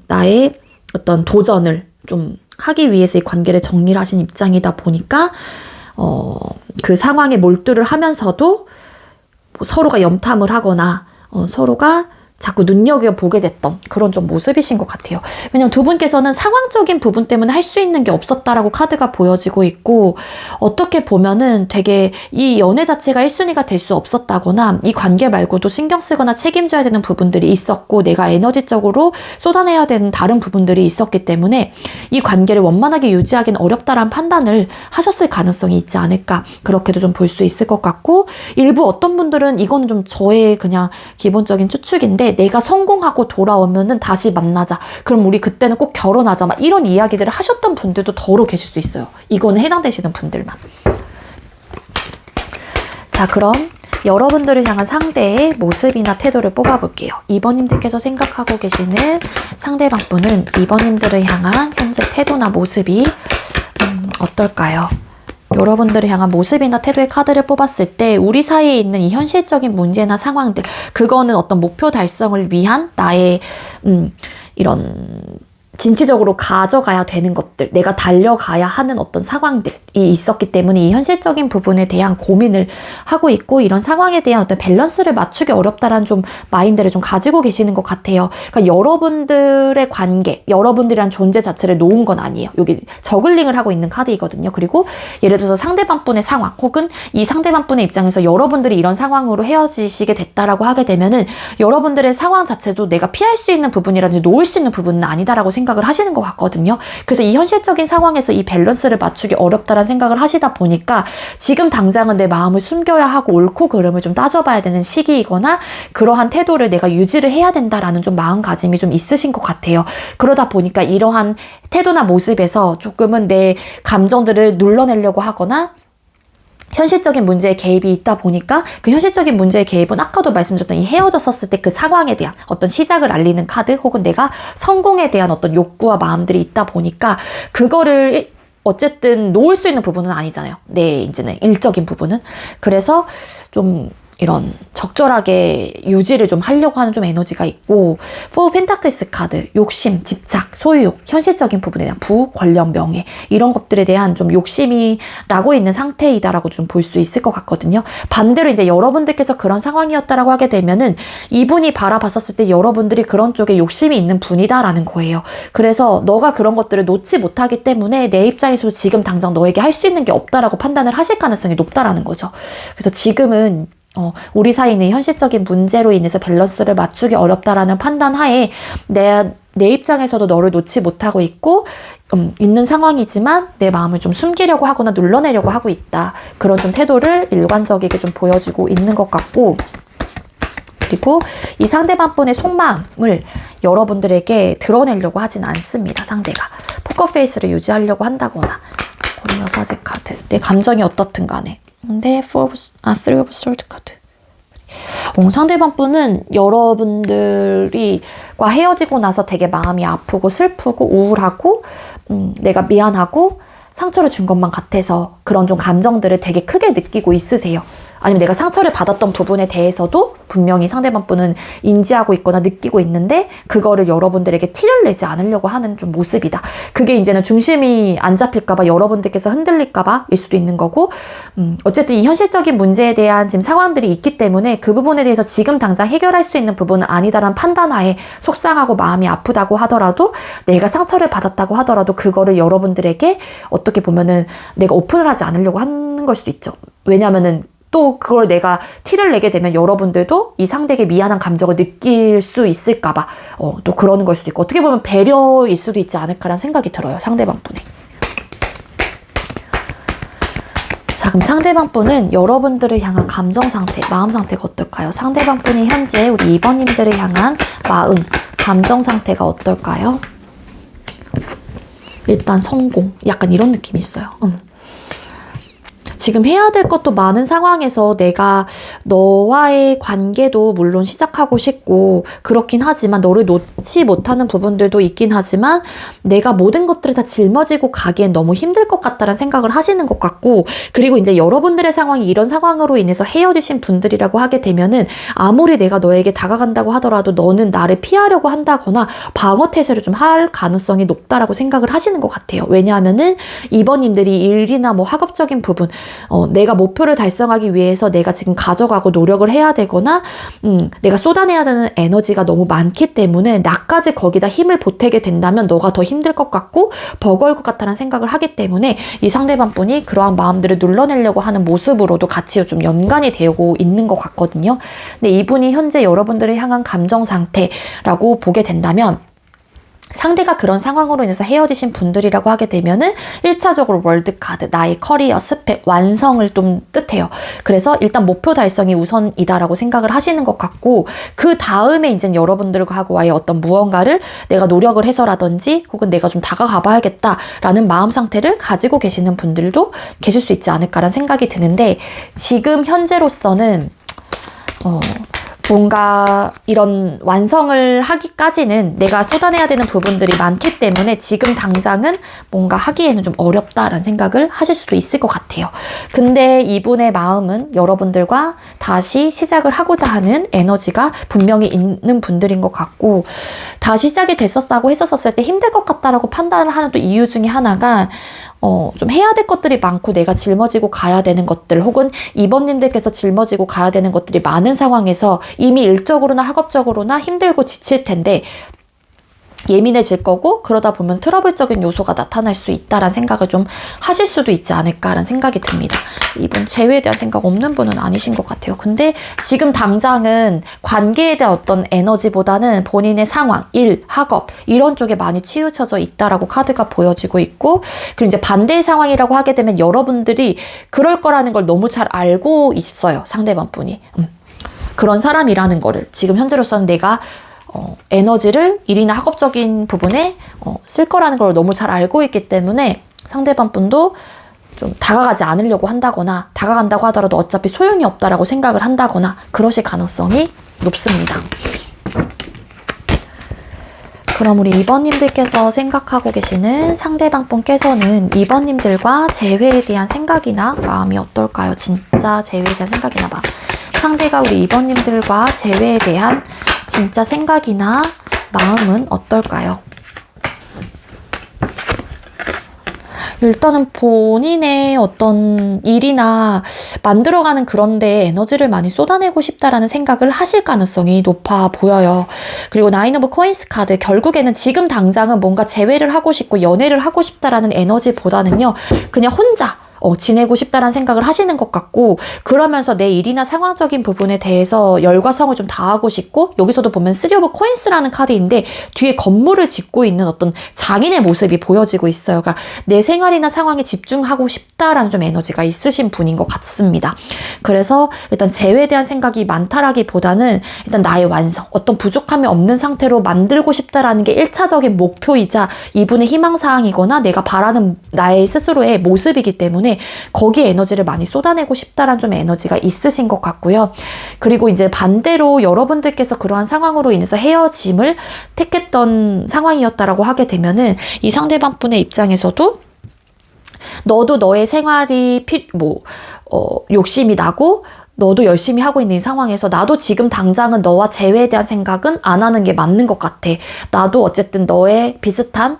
나의 어떤 도전을 좀 하기 위해서 이 관계를 정리를 하신 입장이다 보니까 그 상황에 몰두를 하면서도 뭐 서로가 염탐을 하거나 서로가 자꾸 눈여겨보게 됐던 그런 좀 모습이신 것 같아요. 왜냐면 두 분께서는 상황적인 부분 때문에 할 수 있는 게 없었다라고 카드가 보여지고 있고, 어떻게 보면은 되게 이 연애 자체가 1순위가 될 수 없었다거나 이 관계 말고도 신경 쓰거나 책임져야 되는 부분들이 있었고 내가 에너지적으로 쏟아내야 되는 다른 부분들이 있었기 때문에 이 관계를 원만하게 유지하기는 어렵다라는 판단을 하셨을 가능성이 있지 않을까, 그렇게도 좀 볼 수 있을 것 같고, 일부 어떤 분들은 이건 좀 저의 그냥 기본적인 추측인데 내가 성공하고 돌아오면은 다시 만나자. 그럼 우리 그때는 꼭 결혼하자. 막 이런 이야기들을 하셨던 분들도 더러 계실 수 있어요. 이거는 해당되시는 분들만. 자, 그럼 여러분들을 향한 상대의 모습이나 태도를 뽑아볼게요. 2번님들께서 생각하고 계시는 상대방 분은 2번님들을 향한 현재 태도나 모습이 어떨까요? 여러분들을 향한 모습이나 태도의 카드를 뽑았을 때 우리 사이에 있는 이 현실적인 문제나 상황들, 그거는 어떤 목표 달성을 위한 나의 이런 진취적으로 가져가야 되는 것들, 내가 달려가야 하는 어떤 상황들이 있었기 때문에 이 현실적인 부분에 대한 고민을 하고 있고, 이런 상황에 대한 어떤 밸런스를 맞추기 어렵다라는 좀 마인드를 좀 가지고 계시는 것 같아요. 그러니까 여러분들의 관계, 여러분들이란 존재 자체를 놓은 건 아니에요. 여기 저글링을 하고 있는 카드이거든요. 그리고 예를 들어서 상대방 분의 상황, 혹은 이 상대방 분의 입장에서 여러분들이 이런 상황으로 헤어지시게 됐다라고 하게 되면은 여러분들의 상황 자체도 내가 피할 수 있는 부분이라든지 놓을 수 있는 부분은 아니다라고 생각을 하시는 것 같거든요. 그래서 이 현실적인 상황에서 이 밸런스를 맞추기 어렵다라는 생각을 하시다 보니까 지금 당장은 내 마음을 숨겨야 하고 옳고 그름을 좀 따져봐야 되는 시기이거나 그러한 태도를 내가 유지를 해야 된다라는 좀 마음가짐이 좀 있으신 것 같아요. 그러다 보니까 이러한 태도나 모습에서 조금은 내 감정들을 눌러내려고 하거나 현실적인 문제에 개입이 있다 보니까 그 현실적인 문제의 개입은 아까도 말씀드렸던 이 헤어졌었을 때 그 상황에 대한 어떤 시작을 알리는 카드, 혹은 내가 성공에 대한 어떤 욕구와 마음들이 있다 보니까 그거를 어쨌든 놓을 수 있는 부분은 아니잖아요. 이제는 일적인 부분은. 그래서 좀 이런 적절하게 유지를 좀 하려고 하는 좀 에너지가 있고, 4 펜타클스 카드, 욕심, 집착, 소유욕, 현실적인 부분에 대한 부, 권력, 명예, 이런 것들에 대한 좀 욕심이 나고 있는 상태이다라고 좀 볼 수 있을 것 같거든요. 반대로 이제 여러분들께서 그런 상황이었다라고 하게 되면은 이분이 바라봤었을 때 여러분들이 그런 쪽에 욕심이 있는 분이다라는 거예요. 그래서 너가 그런 것들을 놓지 못하기 때문에 내 입장에서도 지금 당장 너에게 할 수 있는 게 없다라고 판단을 하실 가능성이 높다라는 거죠. 그래서 지금은 우리 사이에 있는 현실적인 문제로 인해서 밸런스를 맞추기 어렵다라는 판단 하에 내 입장에서도 너를 놓지 못하고 있고 있는 상황이지만 내 마음을 좀 숨기려고 하거나 눌러내려고 하고 있다. 그런 좀 태도를 일관적이게 좀 보여주고 있는 것 같고, 그리고 이 상대방 분의 속마음을 여러분들에게 드러내려고 하진 않습니다. 상대가 포커페이스를 유지하려고 한다거나. 여사제 카드, 내 감정이 어떻든 간에. 근데 3 of Swords 카드. 상대방 분은 여러분들과 헤어지고 나서 되게 마음이 아프고 슬프고 우울하고 내가 미안하고 상처를 준 것만 같아서 그런 좀 감정들을 되게 크게 느끼고 있으세요. 아니면 내가 상처를 받았던 부분에 대해서도 분명히 상대방 분은 인지하고 있거나 느끼고 있는데 그거를 여러분들에게 티를 내지 않으려고 하는 좀 모습이다. 그게 이제는 중심이 안 잡힐까봐, 여러분들께서 흔들릴까봐 일 수도 있는 거고, 어쨌든 이 현실적인 문제에 대한 지금 상황들이 있기 때문에 그 부분에 대해서 지금 당장 해결할 수 있는 부분은 아니다라는 판단하에 속상하고 마음이 아프다고 하더라도, 내가 상처를 받았다고 하더라도 그거를 여러분들에게 어떻게 보면은 내가 오픈을 하지 않으려고 하는 걸 수도 있죠. 왜냐면은 또 그걸 내가 티를 내게 되면 여러분들도 이 상대에게 미안한 감정을 느낄 수 있을까봐 또 그러는 걸 수도 있고, 어떻게 보면 배려일 수도 있지 않을까라는 생각이 들어요. 상대방 분에. 자, 그럼 상대방 분은 여러분들을 향한 감정 상태, 마음 상태가 어떨까요? 상대방 분이 현재 우리 2번님들을 향한 마음, 감정 상태가 어떨까요? 일단 성공, 약간 이런 느낌이 있어요. 지금 해야 될 것도 많은 상황에서 내가 너와의 관계도 물론 시작하고 싶고 그렇긴 하지만 너를 놓지 못하는 부분들도 있긴 하지만 내가 모든 것들을 다 짊어지고 가기엔 너무 힘들 것 같다는 생각을 하시는 것 같고, 그리고 이제 여러분들의 상황이 이런 상황으로 인해서 헤어지신 분들이라고 하게 되면은 아무리 내가 너에게 다가간다고 하더라도 너는 나를 피하려고 한다거나 방어 태세를 좀 할 가능성이 높다라고 생각을 하시는 것 같아요. 왜냐하면은 이번님들이 일이나 뭐 학업적인 부분, 내가 목표를 달성하기 위해서 내가 지금 가져가고 노력을 해야 되거나 내가 쏟아내야 되는 에너지가 너무 많기 때문에 나까지 거기다 힘을 보태게 된다면 너가 더 힘들 것 같고 버거울 것 같다는 생각을 하기 때문에 이 상대방 분이 그러한 마음들을 눌러내려고 하는 모습으로도 같이 좀 연관이 되고 있는 것 같거든요. 근데 이분이 현재 여러분들을 향한 감정 상태라고 보게 된다면 상대가 그런 상황으로 인해서 헤어지신 분들이라고 하게 되면은 1차적으로 월드카드, 나의 커리어, 스펙, 완성을 좀 뜻해요. 그래서 일단 목표 달성이 우선이다라고 생각을 하시는 것 같고, 그 다음에 이제 여러분들과의 어떤 무언가를 내가 노력을 해서라든지 혹은 내가 좀 다가가 봐야겠다라는 마음 상태를 가지고 계시는 분들도 계실 수 있지 않을까라는 생각이 드는데, 지금 현재로서는 뭔가 이런 완성을 하기까지는 내가 쏟아내야 되는 부분들이 많기 때문에 지금 당장은 뭔가 하기에는 좀 어렵다라는 생각을 하실 수도 있을 것 같아요. 근데 이분의 마음은 여러분들과 다시 시작을 하고자 하는 에너지가 분명히 있는 분들인 것 같고, 다시 시작이 됐었다고 했었을 때 힘들 것 같다라고 판단을 하는 또 이유 중에 하나가 좀 해야 될 것들이 많고 내가 짊어지고 가야 되는 것들, 혹은 이번님들께서 짊어지고 가야 되는 것들이 많은 상황에서 이미 일적으로나 학업적으로나 힘들고 지칠 텐데 예민해질 거고, 그러다 보면 트러블적인 요소가 나타날 수 있다라는 생각을 좀 하실 수도 있지 않을까라는 생각이 듭니다. 이분 재회에 대한 생각 없는 분은 아니신 것 같아요. 근데 지금 당장은 관계에 대한 어떤 에너지보다는 본인의 상황, 일, 학업 이런 쪽에 많이 치우쳐져 있다라고 카드가 보여지고 있고, 그리고 이제 반대의 상황이라고 하게 되면 여러분들이 그럴 거라는 걸 너무 잘 알고 있어요. 상대방 분이. 그런 사람이라는 거를 지금 현재로서는 내가 에너지를 일이나 학업적인 부분에 쓸 거라는 걸 너무 잘 알고 있기 때문에 상대방 분도 좀 다가가지 않으려고 한다거나 다가간다고 하더라도 어차피 소용이 없다라고 생각을 한다거나 그러실 가능성이 높습니다. 그럼 우리 2번님들께서 생각하고 계시는 상대방 분께서는 2번님들과 재회에 대한 생각이나 마음이 어떨까요? 진짜 재회에 대한 생각이나 마음. 상대가 우리 2번님들과 재회에 대한 진짜 생각이나 마음은 어떨까요? 일단은 본인의 어떤 일이나 만들어가는 그런 데 에너지를 많이 쏟아내고 싶다라는 생각을 하실 가능성이 높아 보여요. 그리고 나인 오브 코인스 카드, 결국에는 지금 당장은 뭔가 재회를 하고 싶고 연애를 하고 싶다라는 에너지보다는요, 그냥 혼자 지내고 싶다라는 생각을 하시는 것 같고, 그러면서 내 일이나 상황적인 부분에 대해서 열과성을 좀 다하고 싶고, 여기서도 보면 3 오브 코인스라는 카드인데 뒤에 건물을 짓고 있는 어떤 장인의 모습이 보여지고 있어요. 그러니까 내 생활이나 상황에 집중하고 싶다라는 좀 에너지가 있으신 분인 것 같습니다. 그래서 일단 재회에 대한 생각이 많다라기보다는 일단 나의 완성, 어떤 부족함이 없는 상태로 만들고 싶다라는 게 1차적인 목표이자 이분의 희망사항이거나 내가 바라는 나의 스스로의 모습이기 때문에 거기에 에너지를 많이 쏟아내고 싶다라는 좀 에너지가 있으신 것 같고요. 그리고 이제 반대로 여러분들께서 그러한 상황으로 인해서 헤어짐을 택했던 상황이었다라고 하게 되면은 이 상대방 분의 입장에서도 너도 너의 생활이 욕심이 나고 너도 열심히 하고 있는 이 상황에서 나도 지금 당장은 너와 재회에 대한 생각은 안 하는 게 맞는 것 같아. 나도 어쨌든 너의 비슷한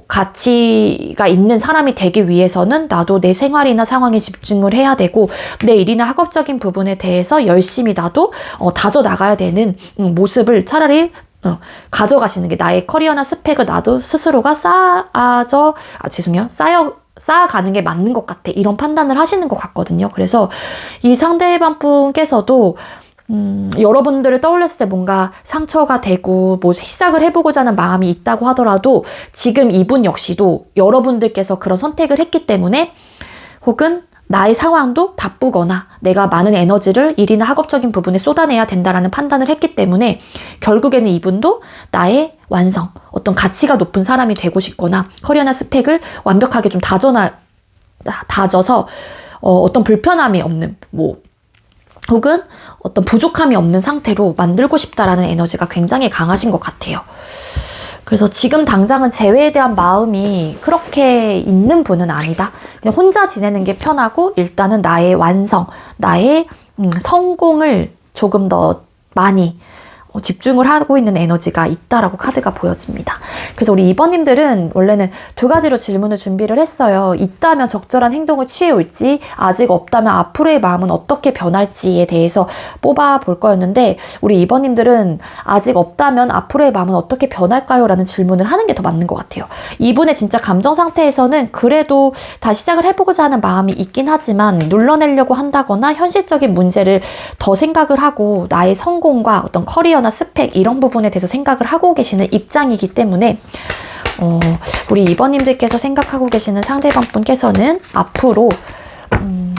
가치가 있는 사람이 되기 위해서는 나도 내 생활이나 상황에 집중을 해야 되고 내 일이나 학업적인 부분에 대해서 열심히 나도 다져 나가야 되는 모습을 차라리 가져가시는 게, 나의 커리어나 스펙을 나도 스스로가 쌓아가는 게 맞는 것 같아. 이런 판단을 하시는 것 같거든요. 그래서 이 상대방 분께서도 여러분들을 떠올렸을 때 뭔가 상처가 되고 시작을 해보고자 하는 마음이 있다고 하더라도 지금 이분 역시도 여러분들께서 그런 선택을 했기 때문에, 혹은 나의 상황도 바쁘거나 내가 많은 에너지를 일이나 학업적인 부분에 쏟아내야 된다라는 판단을 했기 때문에 결국에는 이분도 나의 완성, 어떤 가치가 높은 사람이 되고 싶거나 커리어나 스펙을 완벽하게 좀 다져서 어떤 불편함이 없는, 혹은 어떤 부족함이 없는 상태로 만들고 싶다라는 에너지가 굉장히 강하신 것 같아요. 그래서 지금 당장은 재회에 대한 마음이 그렇게 있는 분은 아니다. 그냥 혼자 지내는 게 편하고 일단은 나의 완성, 나의 성공을 조금 더 많이 집중을 하고 있는 에너지가 있다라고 카드가 보여집니다. 그래서 우리 2번님들은 원래는 두 가지로 질문을 준비를 했어요. 있다면 적절한 행동을 취해올지, 아직 없다면 앞으로의 마음은 어떻게 변할지에 대해서 뽑아볼 거였는데, 우리 2번님들은 아직 없다면 앞으로의 마음은 어떻게 변할까요? 라는 질문을 하는 게 더 맞는 것 같아요. 이분의 진짜 감정 상태에서는 그래도 다시 시작을 해보고자 하는 마음이 있긴 하지만 눌러내려고 한다거나 현실적인 문제를 더 생각을 하고 나의 성공과 어떤 커리어나 스펙 이런 부분에 대해서 생각을 하고 계시는 입장이기 때문에 우리 2번님들께서 생각하고 계시는 상대방 분께서는 앞으로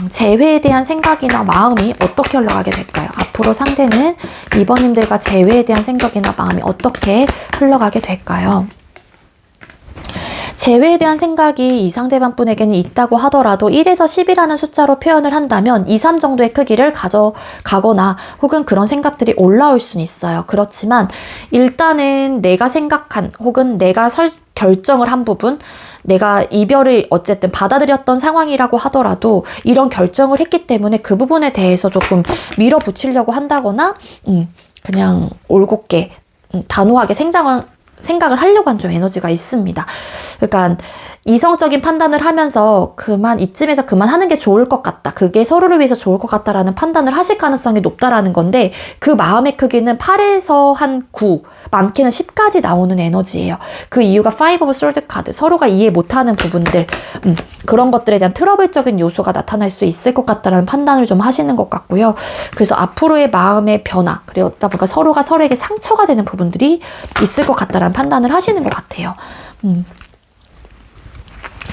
재회에 대한 생각이나 마음이 어떻게 흘러가게 될까요? 앞으로 상대는 2번님들과 재회에 대한 생각이나 마음이 어떻게 흘러가게 될까요? 재회에 대한 생각이 이 상대방 분에게는 있다고 하더라도 1에서 10이라는 숫자로 표현을 한다면 2, 3 정도의 크기를 가져가거나 혹은 그런 생각들이 올라올 수는 있어요. 그렇지만 일단은 내가 생각한 혹은 내가 결정을 한 부분, 내가 이별을 어쨌든 받아들였던 상황이라고 하더라도 이런 결정을 했기 때문에 그 부분에 대해서 조금 밀어붙이려고 한다거나 그냥 올곧게 단호하게 생각을 하려고 한 좀 에너지가 있습니다. 그러니까 이성적인 판단을 하면서 이쯤에서 그만하는 게 좋을 것 같다. 그게 서로를 위해서 좋을 것 같다라는 판단을 하실 가능성이 높다라는 건데 그 마음의 크기는 8에서 한 9, 많게는 10까지 나오는 에너지예요. 그 이유가 5 of Swords 카드, 서로가 이해 못하는 부분들, 그런 것들에 대한 트러블적인 요소가 나타날 수 있을 것 같다라는 판단을 좀 하시는 것 같고요. 그래서 앞으로의 마음의 변화, 그러다 보니까 서로가 서로에게 상처가 되는 부분들이 있을 것 같다라는 판단을 하시는 것 같아요.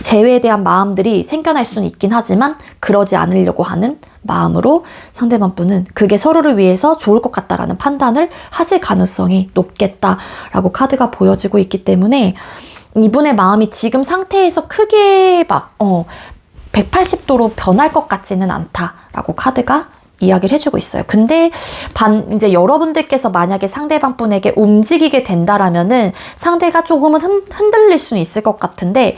재회에 대한 마음들이 생겨날 수는 있긴 하지만 그러지 않으려고 하는 마음으로 상대방 분은 그게 서로를 위해서 좋을 것 같다라는 판단을 하실 가능성이 높겠다라고 카드가 보여지고 있기 때문에 이분의 마음이 지금 상태에서 크게 180도로 변할 것 같지는 않다라고 카드가 이야기를 해주고 있어요. 근데 이제 여러분들께서 만약에 상대방 분에게 움직이게 된다라면은 상대가 조금은 흔들릴 수는 있을 것 같은데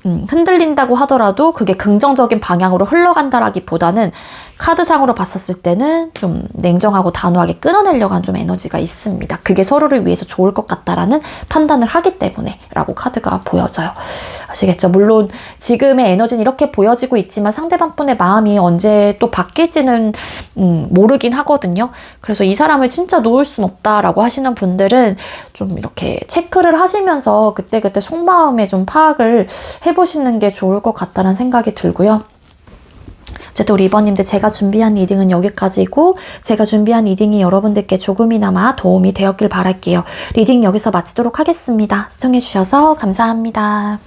흔들린다고 하더라도 그게 긍정적인 방향으로 흘러간다라기보다는 카드상으로 봤었을 때는 좀 냉정하고 단호하게 끊어내려고 하는 좀 에너지가 있습니다. 그게 서로를 위해서 좋을 것 같다라는 판단을 하기 때문에 라고 카드가 보여져요. 아시겠죠? 물론 지금의 에너지는 이렇게 보여지고 있지만 상대방 분의 마음이 언제 또 바뀔지는 모르긴 하거든요. 그래서 이 사람을 진짜 놓을 순 없다라고 하시는 분들은 좀 이렇게 체크를 하시면서 그때그때 속마음에 좀 파악을 해보시는 게 좋을 것 같다는 생각이 들고요. 어쨌든 우리 2번님들 제가 준비한 리딩은 여기까지고 제가 준비한 리딩이 여러분들께 조금이나마 도움이 되었길 바랄게요. 리딩 여기서 마치도록 하겠습니다. 시청해주셔서 감사합니다.